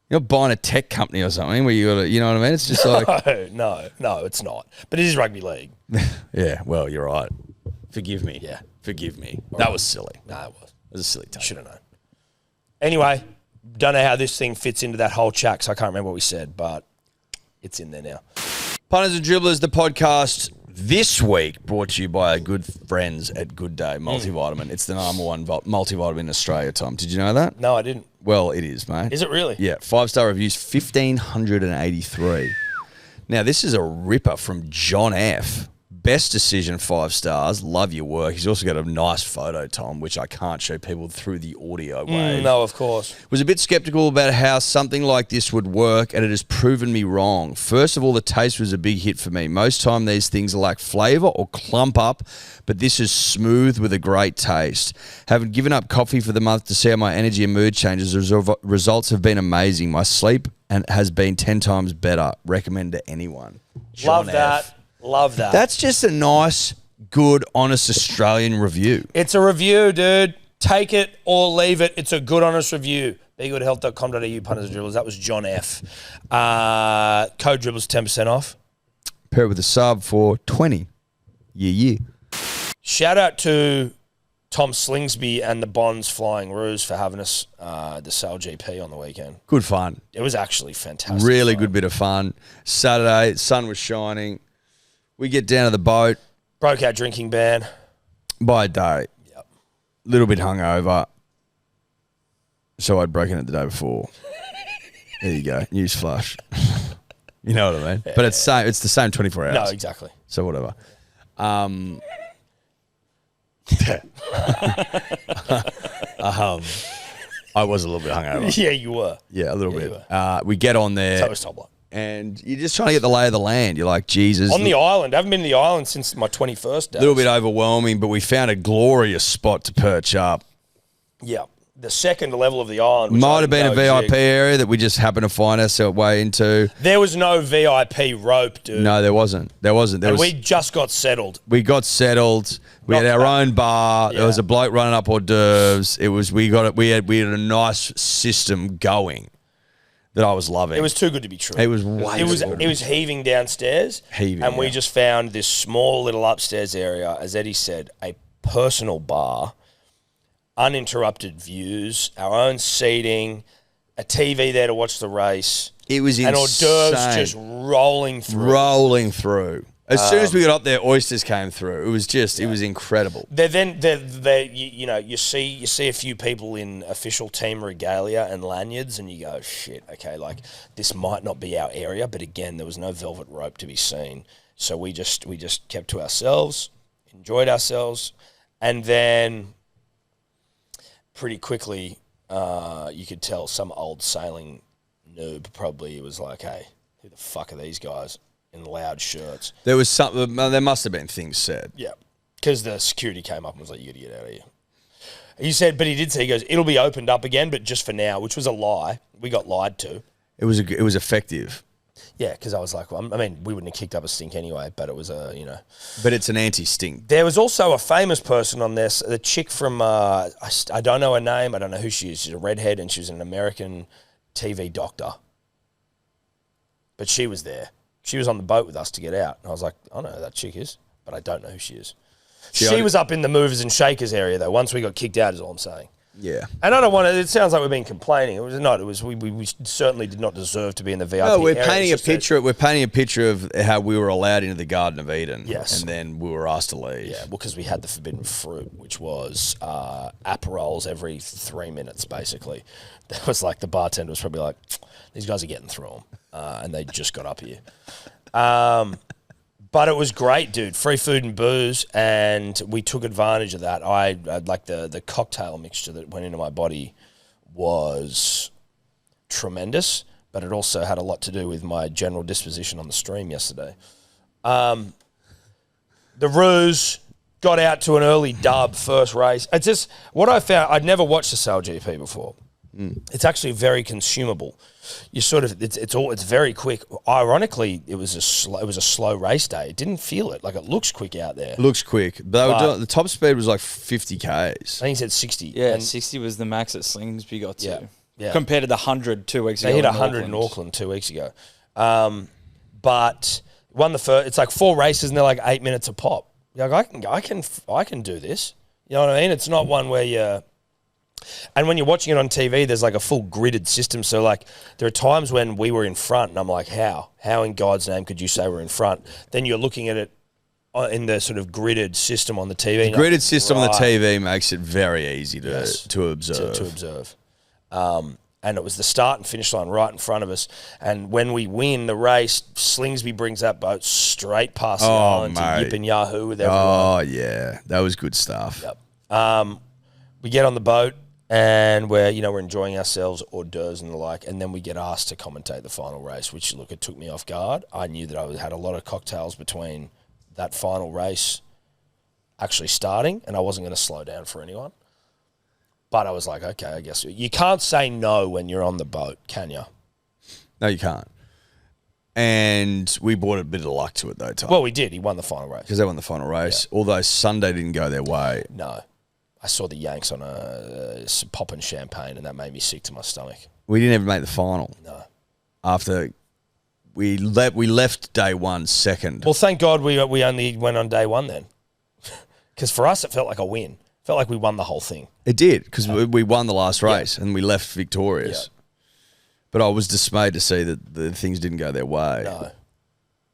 You're not buying a tech company or something where you got to, you know what I mean? It's just like no, it's not. But it is rugby league. Yeah, well, you're right. Forgive me. Yeah. Forgive me. All that right. was silly. No, it was. It was a silly take. Should have known. Anyway, don't know how this thing fits into that whole chat, so I can't remember what we said, but it's in there now. Punters and Dribblers, the podcast this week brought to you by our good friends at Good Day Multivitamin. It's the number one multivitamin in Australia, Tom. Did you know that? No, I didn't. Well, it is, mate. Is it really? Yeah. 5-star reviews, 1,583. Now, this is a ripper from John F. Best decision, 5 stars. Love your work. He's also got a nice photo, Tom, which I can't show people through the audio wave. No, of course. Was a bit skeptical about how something like this would work, and it has proven me wrong. First of all, the taste was a big hit for me. Most time these things lack flavour or clump up, but this is smooth with a great taste. Having given up coffee for the month to see how my energy and mood changes, the results have been amazing. My sleep has been 10 times better. Recommend to anyone. Love that. Love that. That's just a nice, good, honest Australian review. It's a review, dude. Take it or leave it. It's a good, honest review. BeGoodHealth.com.au, punters and dribblers. That was John F. Code dribbles 10% off. Pair it with a sub for 20. Yeah. Shout out to Tom Slingsby and the Bonds Flying Roos for having us the Sale GP on the weekend. Good fun. It was actually fantastic. Really good bit of fun. Saturday, sun was shining. We get down to the boat. Broke our drinking ban. By day. Yep. Little bit hungover. So I'd broken it the day before. There you go. News flash. You know what I mean? Yeah, but it's the same 24 hours. No, exactly. So whatever. I was a little bit hungover. Yeah, you were. Yeah, a little bit. We get on there. So was Tobler. And you're just trying to get the lay of the land. You're like, Jesus. On the island. I haven't been to the island since my 21st day. A little bit overwhelming, but we found a glorious spot to perch up. Yeah. The second level of the island. Might have been a VIP area that we just happened to find ourselves way into. There was no VIP rope, dude. No, there wasn't. We just got settled. We got settled. We had our own bar. Yeah. There was a bloke running up hors d'oeuvres. We had a nice system going that I was loving. It was too good to be true. It was way It was heaving downstairs. And we just found this small little upstairs area, as Eddie said, a personal bar, uninterrupted views, our own seating, a TV there to watch the race. It was insane. And hors d'oeuvres just rolling through. As soon as we got up there, oysters came through. It was it was incredible. You see a few people in official team regalia and lanyards, and you go, shit, okay, like this might not be our area, but again, there was no velvet rope to be seen, so we just kept to ourselves, enjoyed ourselves, and then pretty quickly, you could tell some old sailing noob probably was like, hey, who the fuck are these guys? In loud shirts. There was something. There must have been things said. Yeah, because the security came up and was like, "You got to get out of here." He said, but he did say, he goes, "It'll be opened up again, but just for now," which was a lie. We got lied to. It was effective. Yeah, because I was like, well, I mean, we wouldn't have kicked up a stink anyway, but it was But it's an anti-stink. There was also a famous person on this, the chick from I don't know her name. I don't know who she is. She's a redhead, and she was an American TV doctor. But she was there. She was on the boat with us to get out. And I was like, I know who that chick is, but I don't know who she is. She was up in the movers and shakers area, though. Once we got kicked out is all I'm saying. Yeah. And I don't want to. It sounds like we've been complaining. It was not. It was. We certainly did not deserve to be in the VIP. No, we're area. painting a picture. We're painting a picture of how we were allowed into the Garden of Eden. Yes. And then we were asked to leave. Yeah, well, because we had the forbidden fruit, which was Aperols every 3 minutes, basically. That was like the bartender was probably like, these guys are getting through them, and they just got up here. But it was great, dude. Free food and booze, and we took advantage of that. I like the cocktail mixture that went into my body was tremendous, but it also had a lot to do with my general disposition on the stream yesterday. The Roos got out to an early dub first race. It's just what I found. I'd never watched the Sale GP before. It's actually very consumable. You sort of it's very quick. Ironically, it was a slow race day. It didn't feel it. Like it looks quick out there. Looks quick. But the top speed was like 50 Ks. I think he said 60. Yeah, 60 was the max that Slingsby got to. Yeah. Yeah. Compared to the 100 2 weeks ago. They hit 100 in Auckland 2 weeks ago. But won the first. It's like 4 races and they're like 8 minutes a pop. You're like, I can do this. You know what I mean? It's not one where you. And when you're watching it on TV, there's like a full gridded system. So like there are times when we were in front and I'm like, how in God's name could you say we're in front? Then you're looking at it in the sort of gridded system on the TV. The gridded system on the TV makes it very easy to observe. To observe. And it was the start and finish line right in front of us. And when we win the race, Slingsby brings that boat straight past the island to Yip and Yahoo with everyone. Oh, yeah. That was good stuff. Yep. We get on the boat. And we're enjoying ourselves, hors d'oeuvres and the like, and then we get asked to commentate the final race, which, look, it took me off guard. I knew that I had a lot of cocktails between that final race actually starting, and I wasn't going to slow down for anyone. But I was like, okay, I guess. You can't say no when you're on the boat, can you? No, you can't. And we brought a bit of luck to it, though, Tom. Well, we did. He won the final race. Because they won the final race, although Sunday didn't go their way. No. I saw the Yanks on a popping champagne, and that made me sick to my stomach. We didn't even make the final. No. After we left day one second. Well, thank God we only went on day one then. Because for us, it felt like a win. It felt like we won the whole thing. It did, because we won the last race and we left victorious. Yeah. But I was dismayed to see that the things didn't go their way. No.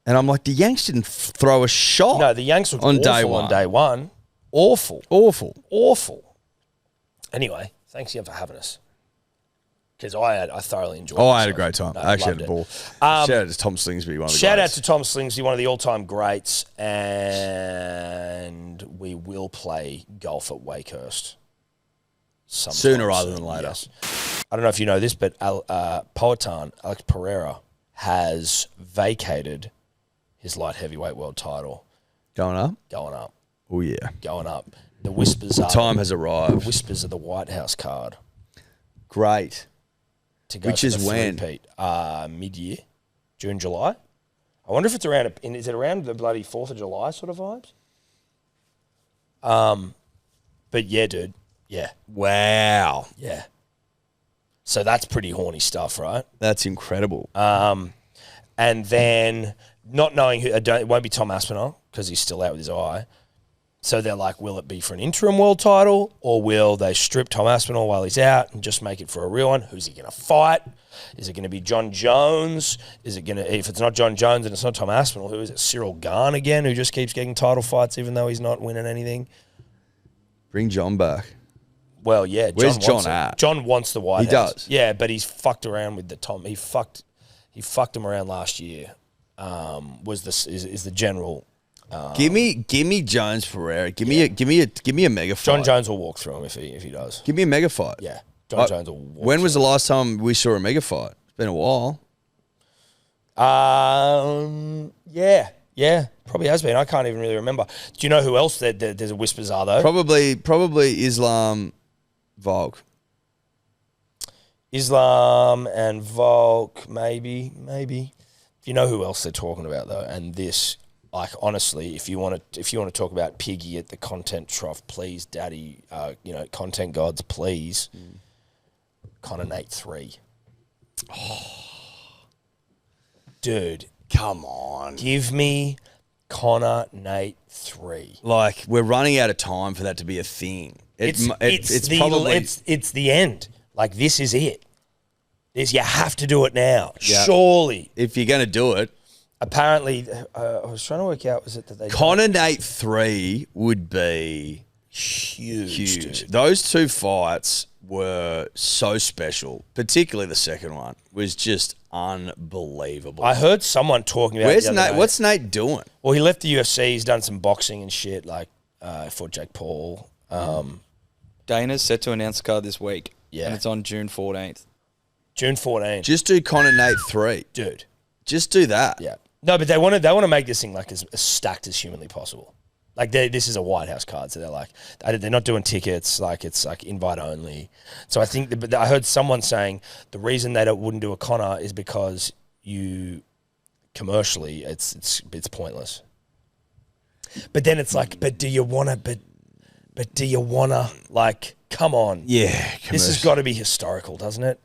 And I'm like, the Yanks didn't throw a shot. No, the Yanks looked awful on day one. Awful. Anyway, thanks again for having us. Because I thoroughly enjoyed it. I had a great time. I actually had a ball. Shout out to Tom Slingsby, one of the Shout greats. out to Tom Slingsby, one of the all-time greats. And we will play golf at Wakehurst. Sooner rather than later. Yes. I don't know if you know this, but Powhatan, Alex Pereira, has vacated his light heavyweight world title. Going up? Going up. Oh, yeah. Going up. The whispers are... time has arrived. The whispers of the White House card. Great. To go Which for is the when? three-peat, mid-year. June, July. I wonder if it's around... Is it around the bloody 4th of July sort of vibes? But yeah, dude. Yeah. Wow. Yeah. So that's pretty horny stuff, right? That's incredible. And then not knowing who... It won't be Tom Aspinall because he's still out with his eye. So they're like, will it be for an interim world title or will they strip Tom Aspinall while he's out and just make it for a real one? Who's he going to fight? Is it going to be John Jones? Is it going to... If it's not John Jones and it's not Tom Aspinall, who is it? Cyril Gahn again, who just keeps getting title fights even though he's not winning anything? Bring John back. Well, yeah. Where's John at? John wants the White House. He does. Yeah, but he's fucked around with the Tom. He fucked him around last year. Is the general... Give me Jones Pereira. Give me a mega fight. John Jones will walk through him if he does. Give me a mega fight. Yeah, John Jones will walk When was the last time we saw a mega fight? It's been a while. Yeah, probably has been. I can't even really remember. Do you know who else there's whispers are though? Probably Islam, Volk. Islam and Volk, maybe. Do you know who else they're talking about though? And this. Like honestly, if you want to talk about Piggy at the content trough, please, Daddy, content gods, please. Connor Nate 3. Oh, dude, come on, give me Connor Nate 3. Like we're running out of time for that to be a thing. It's the end. Like, this is it. You have to do it now. Yeah. Surely. If you're going to do it. Apparently, I was trying to work out, was it that they... Conor Nate 3 would be huge. Those two fights were so special, particularly the second one was just unbelievable. I heard someone talking about Where's Nate? What's Nate doing? Well, he left the UFC. He's done some boxing and shit, like fought Jake Paul. Dana's set to announce the card this week. Yeah. And it's on June 14th. June 14th. Just do Conor Nate 3. Dude. Just do that. Yeah. No, but they want to make this thing like as stacked as humanly possible. Like this is a White House card, so they're not doing tickets. Like it's like invite only. So I think, but I heard someone saying the reason they wouldn't do a Conor is because commercially it's pointless. But then it's like, but do you want to? Like, come on. Yeah. This has got to be historical, doesn't it?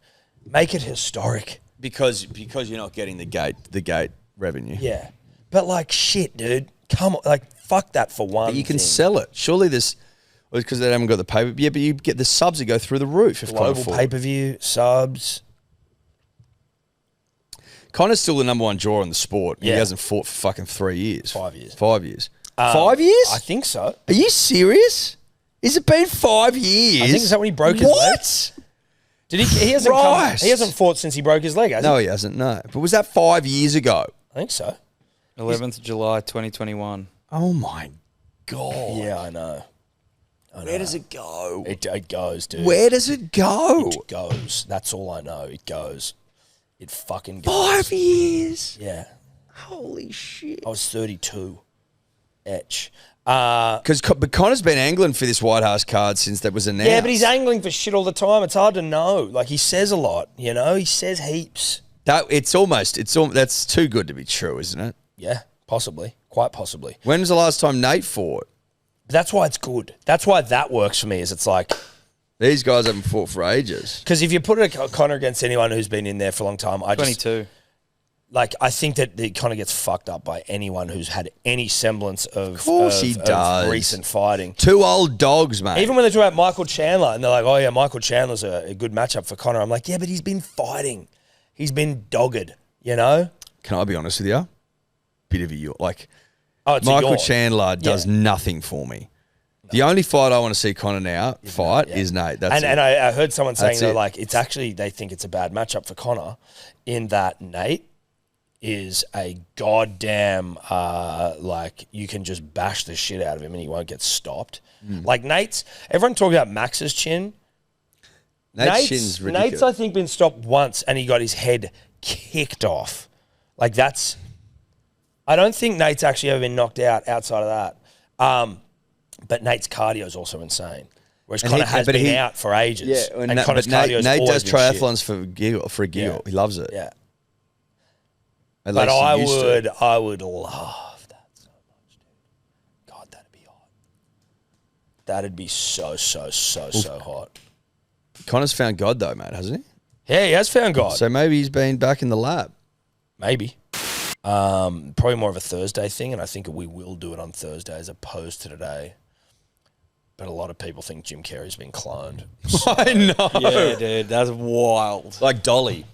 Make it historic. Because you're not getting the gate revenue. Yeah. But like, shit, dude. Come on. Like, fuck that for one. But you can sell it. Surely this, because they haven't got the pay-per-view. Yeah, but you get the subs that go through the roof. Global pay-per-view, subs. Connor's still the number one drawer in the sport. Yeah. He hasn't fought for fucking 3 years. 5 years. 5 years. 5 years? I think so. Are you serious? Has it been 5 years? I think is that when he broke his leg? What? Did he hasn't he hasn't fought since he broke his leg, has he? No, he hasn't, no. But was that 5 years ago? I think so. 11th of July, 2021. Oh, my God. Yeah, I know. Where does it go? It goes, dude. Where does it go? It goes. That's all I know. It goes. It fucking goes. 5 years? Yeah. Holy shit. I was 32. Etch. But Connor's been angling for this White House card since that was announced. Yeah, but he's angling for shit all the time. It's hard to know. Like, he says a lot, you know? He says heaps. That's too good to be true, isn't it? Yeah, possibly. Quite possibly. When was the last time Nate fought? That's why it's good. That's why that works for me, is it's like... These guys haven't fought for ages. Because if you put a Conor against anyone who's been in there for a long time, 22. I think that it kind of gets fucked up by anyone who's had any semblance of recent fighting. Two old dogs, mate. Even when they talk about Michael Chandler and they're like, oh yeah, Michael Chandler's a good matchup for Conor. I'm like, yeah, but he's been fighting. He's been dogged, you know? Can I be honest with you? Bit of a yawn. Michael Chandler does nothing for me. No. The only fight I want to see Conor now fight is Nate. That's and I heard someone saying it's actually, they think it's a bad matchup for Conor in that Nate is a goddamn, you can just bash the shit out of him and he won't get stopped. Like everyone talking about Max's chin. Nate's chin's ridiculous. Nate's, I think, been stopped once and he got his head kicked off. Like, I don't think Nate's actually ever been knocked out outside of that. But Nate's cardio is also insane. Whereas Conor has been out for ages. Yeah, and Conor's cardio Nate does triathlons for a giggle. Yeah. He loves it. Yeah. But I would love that so much, dude. God, that'd be hot. That'd be so hot. Conor's found God though, mate, hasn't he? Yeah, he has found God. So maybe he's been back in the lab. Maybe. Probably more of a Thursday thing, and I think we will do it on Thursday as opposed to today. But a lot of people think Jim Carrey's been cloned. So, I know. Yeah, dude, that's wild. Like Dolly.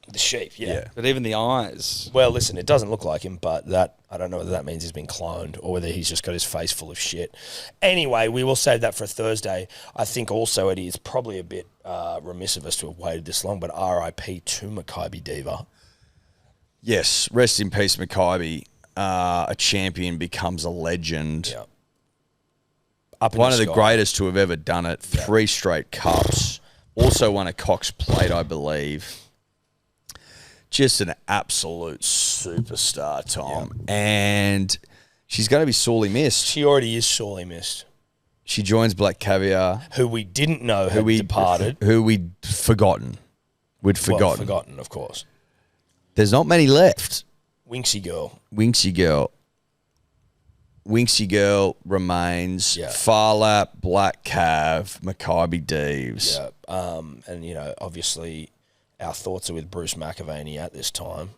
The sheep, yeah. But even the eyes. Well, listen, it doesn't look like him, but I don't know whether that means he's been cloned or whether he's just got his face full of shit. Anyway, we will save that for a Thursday. I think also, Eddie, it's probably a bit remiss of us to have waited this long, but RIP to Makybe Diva. Yes, rest in peace, Makybe. A champion becomes a legend. Yeah. One of the greatest to have ever done it. 3 straight cups. Also won a Cox Plate, I believe. Just an absolute superstar, Tom. Yeah. And she's going to be sorely missed. She already is sorely missed. She joins Black Caviar. Who we didn't know had departed. Who we'd forgotten. Well, forgotten, of course. There's not many left. Winksy Girl remains. Yeah. Far Lap, Black Cav, Makybe Dives. Yeah. And, obviously... Our thoughts are with Bruce McAvaney at this time.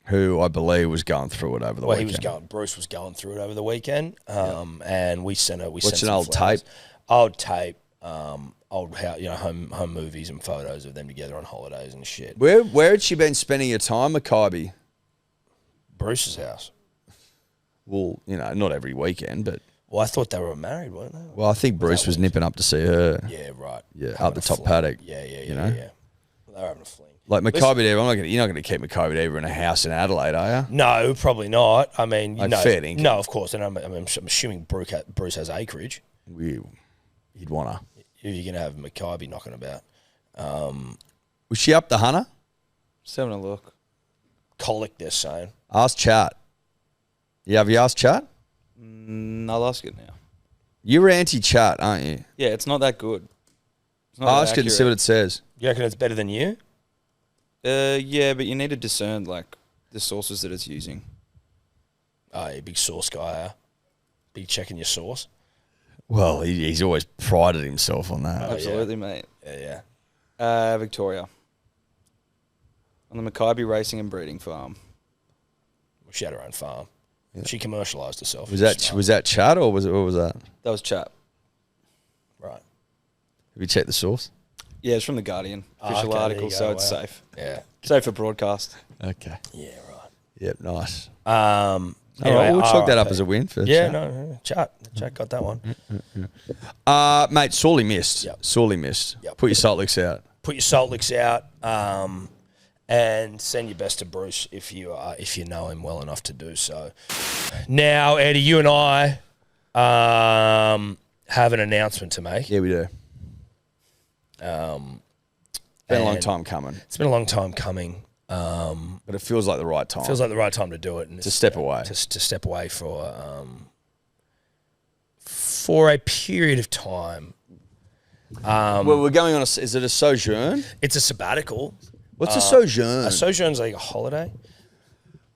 Who I believe was going through it over the weekend. Bruce was going through it over the weekend. And we sent her. What's an old tape? Old tape. old home movies and photos of them together on holidays and shit. Where had she been spending her time, Makybe? Bruce's house. Well, not every weekend, but... Well, I thought they were married, weren't they? Well, I think Bruce was nipping up to see her. Yeah, right. Yeah, up the top paddock. Yeah. They were having a fling. Like Makybe Diva, you're not going to keep Makybe Diva in a house in Adelaide, are you? No, probably not. I mean, fair dinkum. No, of course. And I'm assuming Bruce has acreage. You'd want to. You're going to have Makybe knocking about. Was she up the Hunter? Just having a look. Colic, they're saying. Ask Chat. Have you asked Chat? I'll ask it now. You were anti-Chat, aren't you? Yeah, it's not that good. It's not Ask it and see what it says. You reckon it's better than you? Yeah, but you need to discern the sources that it's using. Oh, you're a big source guy, huh? Big checking your source. Well, he's always prided himself on that. Absolutely, mate. Yeah. Victoria. On the Makybe Racing and Breeding Farm. Well, she had her own farm. Yeah. She commercialised herself. Was that Chat or was that? That was Chat. Right. Have you checked the source? Yeah, it's from The Guardian. Official article, so it's safe. Yeah. Safe for broadcast. Okay. Yeah, right. Yep, nice. Anyway, we'll chalk that up as a win for Chat. No, Chat got that one. Mate, sorely missed. Yep. Sorely missed. Yep. Put your salt licks out. Put your salt licks out, and send your best to Bruce if you know him well enough to do so. Now, Eddie, you and I have an announcement to make. Yeah, we do. Been a long time coming. It's been a long time coming. But it feels like the right time. Feels like the right time to do it. And to step away. To step away for a period of time. Well, we're going on is it a sojourn? It's a sabbatical. What's a sojourn? A sojourn's like a holiday.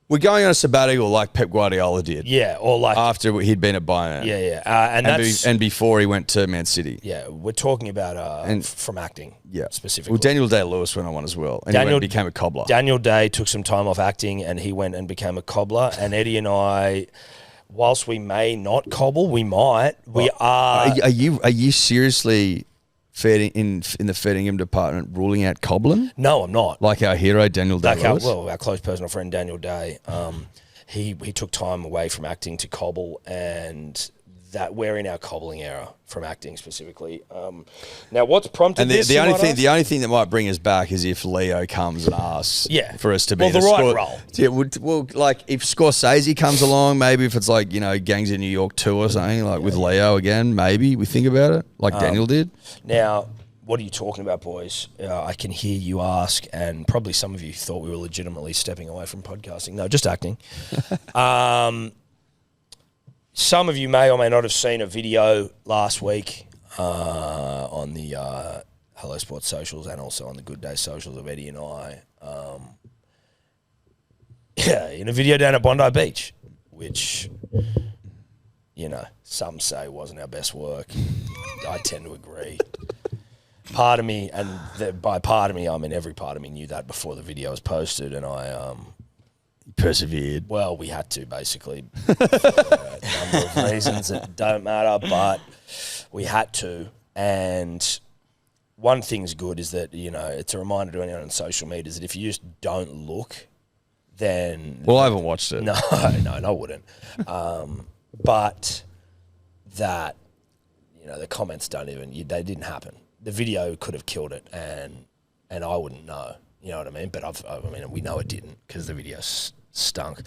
We're going on a sabbatical like Pep Guardiola did. Yeah, or like... After he'd been at Bayern. Yeah. And before he went to Man City. Yeah, we're talking about from acting specifically. Well, Daniel Day-Lewis went on one as well. And he became a cobbler. Daniel Day took some time off acting and he went and became a cobbler. And Eddie and I, whilst we may not cobble, we might. We are... Are you seriously... in the Fettingham department ruling out cobbling? No, I'm not. Like our hero, Daniel Day-Lewis? Our close personal friend, Daniel Day. He took time away from acting to cobble, and that we're in our cobbling era from acting specifically. Now, what's prompted this? The only thing that might bring us back is if Leo comes and asks for us to be the right role. Yeah, well, like if Scorsese comes along, maybe if it's like, Gangs of New York 2 or something, like with Leo again, maybe we think about it, like Daniel did. Now, what are you talking about, boys? I can hear you ask, and probably some of you thought we were legitimately stepping away from podcasting. No, just acting. Some of you may or may not have seen a video last week on the Hello Sports socials and also on the Good Day socials of Eddie and I. In a video down at Bondi Beach, which, some say wasn't our best work. I tend to agree. Part of me, and by part of me, I mean every part of me knew that before the video was posted, and I... persevered. Well, we had to, basically, for a number of reasons that don't matter, but we had to. And one thing's good is that, it's a reminder to anyone on social media is that if you just don't look, then... Well, I haven't watched it. No, I wouldn't. But that, the comments they didn't happen. The video could have killed it, and I wouldn't know. You know what I mean? But we know it didn't because the video stunk.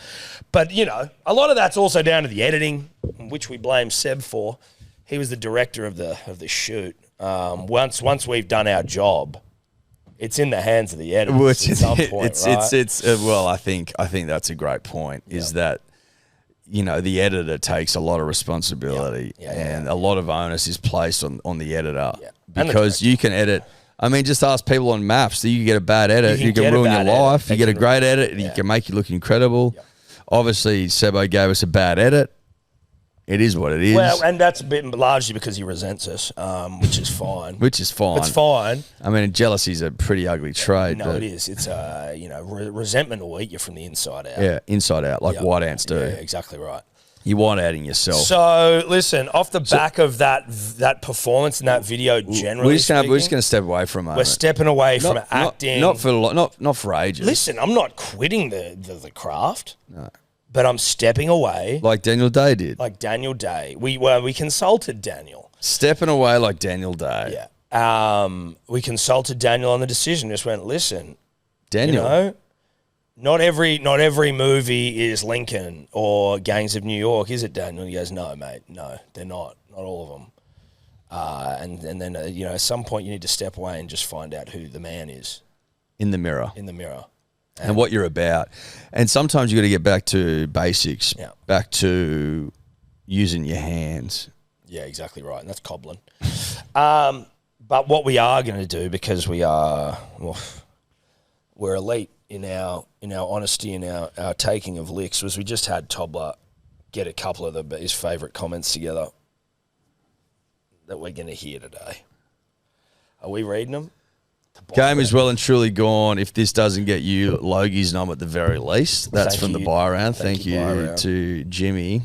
But, a lot of that's also down to the editing, which we blame Seb for. He was the director of the shoot. Once we've done our job, it's in the hands of the editors at some point, right? Well, I think that's a great point, is that, the editor takes a lot of responsibility and a lot of onus is placed on the editor because you can edit... I mean, just ask people on maps. You can get a bad edit, you can ruin your life. You get a great edit, you can make you look incredible. Yep. Obviously, Sebo gave us a bad edit. It is what it is. Well, and that's a bit largely because he resents us, which is fine. It's fine. I mean, jealousy is a pretty ugly trait. No, it is. It's resentment will eat you from the inside out. Yeah, inside out, like white ants do. Yeah, exactly right. You want out in yourself. So listen, off the back of that performance and that video, generally, we're just going to step away from it. We're stepping away from acting. Not for ages. Listen, I'm not quitting the craft. No. But I'm stepping away. Like Daniel Day did. Like Daniel Day. We consulted Daniel. Stepping away like Daniel Day. Yeah. We consulted Daniel on the decision. Just went, listen, Daniel. You know, not every movie is Lincoln or Gangs of New York, is it, Daniel? He goes, no, mate. No, they're not. Not all of them. And then, at some point you need to step away and just find out who the man is. In the mirror. In the mirror. And what you're about. And sometimes you got to get back to basics. Yeah. Back to using your hands. Yeah, exactly right. And that's cobbling. But what we are going to do, because we're elite in our honesty and our taking of licks, was we just had Tobler get a couple of his favourite comments together that we're going to hear today. Are we reading them? Game is well and truly gone. If this doesn't get you Logie's nom at the very least. That's from the buy round. Thank you to Jimmy.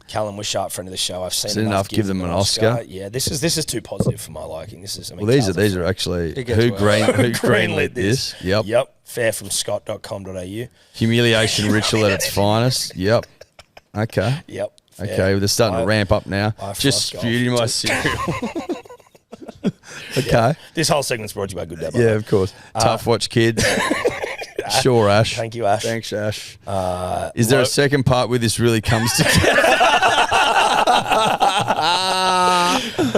Callum Wishart, friend of the show. I've seen enough. Give them an Oscar. Yeah, this is too positive for my liking. This is. These are actually who greenlit this. Yep. Fair from scott.com.au. Humiliation ritual at its finest. Yep. Okay. Yep. Fair. Okay, they're starting to ramp up now. Just spewed in my cereal. Okay. Yeah. This whole segment's brought to you by Good Day. Yeah, of course. Tough watch, kids. Sure, Ash. Thank you, Ash. Thanks, Ash. Is there a second part where this really comes together?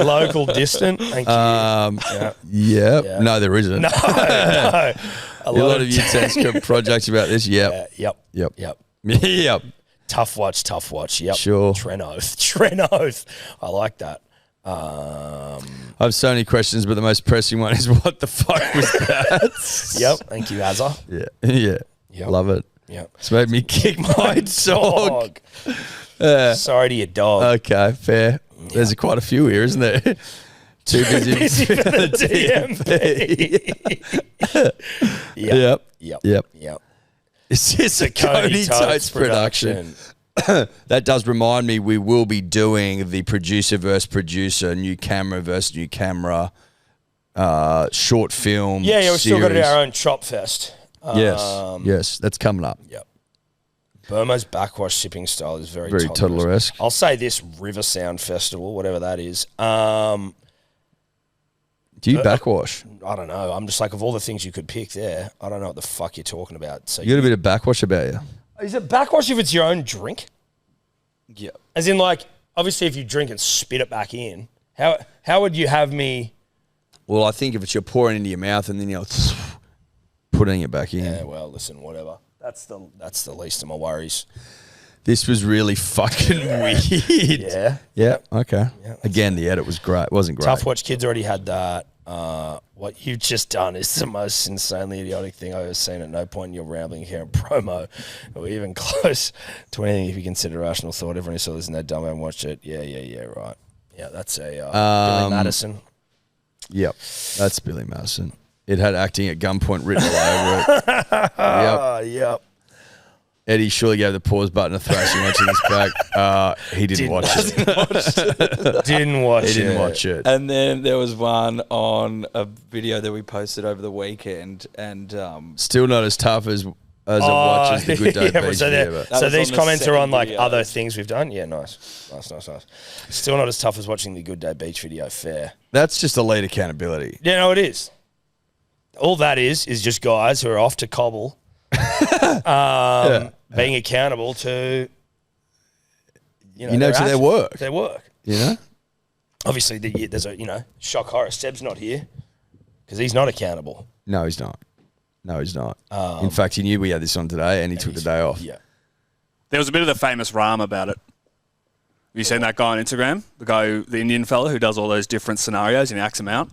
Local, distant. Thank you. Yeah. No, there isn't. No. A lot of you sent projects about this. Yep. Yep. Tough watch. Yep. Sure. Trenoth. I like that. I have so many questions, but the most pressing one is what the fuck was that? Yep. Thank you, Azza. Yeah. Yep. Love it. Yep. It's made me kick my dog. Sorry to your dog. Okay, fair. Yep. There's quite a few here, isn't there? Too busy for the DMP. Yep. Is this a Cody Totes production? That does remind me, we will be doing the producer versus producer, new camera versus new camera, short film. Yeah, we've still got series. our own Chop Fest. Yes, that's coming up. Yep. Burma's backwash sipping style is very toddler-esque. I'll say this River Sound Festival, whatever that is. Do you backwash? I don't know. I'm just like, of all the things you could pick there, I don't know what the fuck you're talking about. So you got a bit of backwash about you. Is it backwash if it's your own drink? Yeah. As in, like, obviously if you drink and spit it back in, how would you have me? Well, I think if it's you're pouring into your mouth and then you're putting it back in. Yeah, well, listen, whatever. That's the least of my worries. This was really fucking weird. Yeah. Okay. Yeah, again, the edit was great. It wasn't great. Tough Watch Kids already had that. What you've just done is the most insanely idiotic thing I've ever seen. At no point in your rambling here in promo or even close to anything if you consider rational thought. Everyone who saw this in that dumb and watched it. Yeah, right. Yeah, that's a Billy Madison. Yep, that's Billy Madison. It had acting at gunpoint written all over it. Yep. Eddie surely gave the pause button a thrashing once in his back. He didn't watch it. Didn't watch it. He didn't watch it. And then there was one on a video that we posted over the weekend, and still not as tough as I watch as the Good Day Beach video. So these comments are on like other things we've done. Yeah, nice. Still not as tough as watching the Good Day Beach video. Fair. That's just elite accountability. Yeah, no, it is. All that is just guys who are off to cobble. Being accountable to to their work. Their work. You know? Obviously there's a shock horror. Seb's not here because he's not accountable. No, he's not. In fact, he knew we had this on today and he took the day off. Yeah. There was a bit of the famous rhyme about it. Have you seen that guy on Instagram? The Indian fella who does all those different scenarios and he acts them out?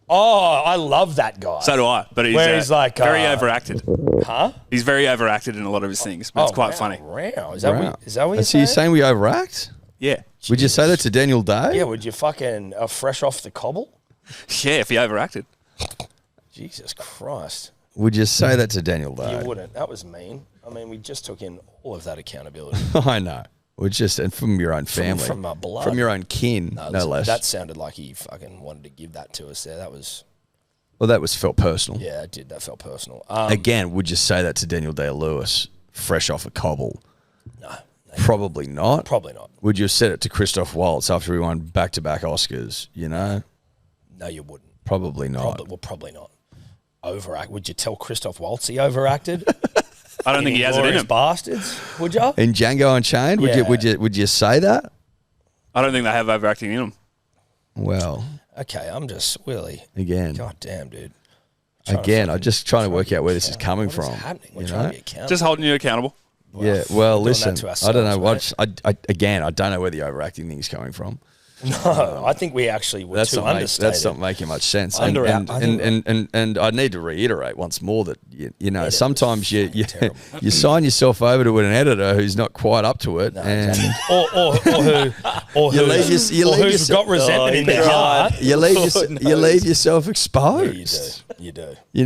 Oh, I love that guy. So do I. But he's like very overacted. Huh? He's very overacted in a lot of his things, but it's quite funny. Wow. Is that what So you're saying we overact? Yeah. Would you say that to Daniel Day? Yeah, would you fucking fresh off the cobble? Yeah, if he overacted. Jesus Christ. Would you say that to Daniel, though? You wouldn't. That was mean. I mean, we just took in all of that accountability. I know. And from your own family. From our blood. From your own kin, no less. That sounded like he fucking wanted to give that to us there. That was... Well, that felt personal. Yeah, it did. That felt personal. Again, would you say that to Daniel Day-Lewis, fresh off a cobble? No. Probably not. Probably not. Would you have said it to Christoph Waltz after he won back-to-back Oscars, you know? No, you wouldn't. Probably not. Probably not. Overact. Would you tell Christoph Waltz he overacted? I don't think he has it in him. Bastards, would you? In Django Unchained, would you say that? I don't think they have overacting in them. Well, okay, I'm just really again. God damn, dude. I'm just trying to work out where this is coming from. What is happening? We're trying to be accountable. Just holding you accountable. Yeah. Well, listen. I don't know what. I don't know where the overacting thing is coming from. No, I think we actually were too understated. That's not making much sense. And I need to reiterate once more that you know sometimes you sign yourself over to an editor who's not quite up to it, who's got resentment in their heart. You leave yourself exposed. Yeah, you do. You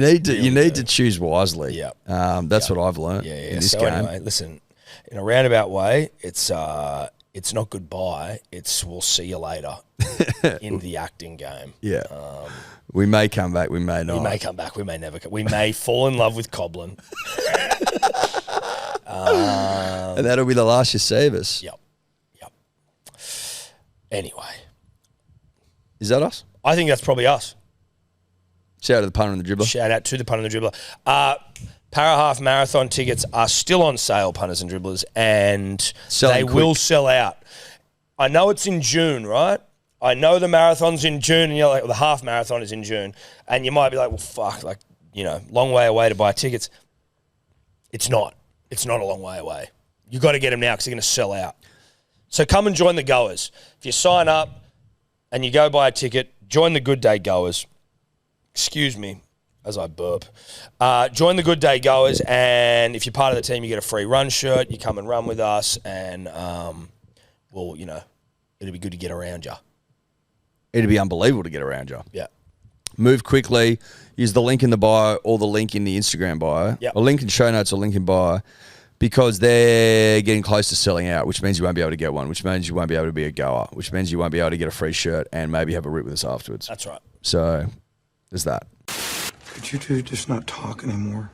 need to choose wisely. Yeah, that's what I've learned in this game. Anyway, listen, in a roundabout way, it's not goodbye. It's we'll see you later in the acting game. Yeah. We may come back. We may not. We may come back. We may never come. We may fall in love with Coblin. And that'll be the last you save us. Yep. Anyway. Is that us? I think that's probably us. Shout out to the punter and the dribbler. Shout out to the punter and the dribbler. Parra Half Marathon tickets are still on sale, punters and dribblers, and they will sell out. I know it's in June, right? I know the marathon's in June, and you're like, well, the half marathon is in June, and you might be like, well, fuck, like, you know, long way away to buy tickets. It's not. It's not a long way away. You got to get them now because they're going to sell out. So come and join the Goers. If you sign up and you go buy a ticket, join the Good Day Goers. Excuse me. As I burp. Join the Good Day Goers, and if you're part of the team, you get a free run shirt. You come and run with us, and, well, you know, it'll be good to get around you. It'd be unbelievable to get around you. Yeah. Move quickly. Use the link in the bio or the link in the Instagram bio. Yep. A link in show notes or link in bio, because they're getting close to selling out, which means you won't be able to get one, which means you won't be able to be a goer, which means you won't be able to get a free shirt and maybe have a rip with us afterwards. That's right. So there's that. Could you two just not talk anymore?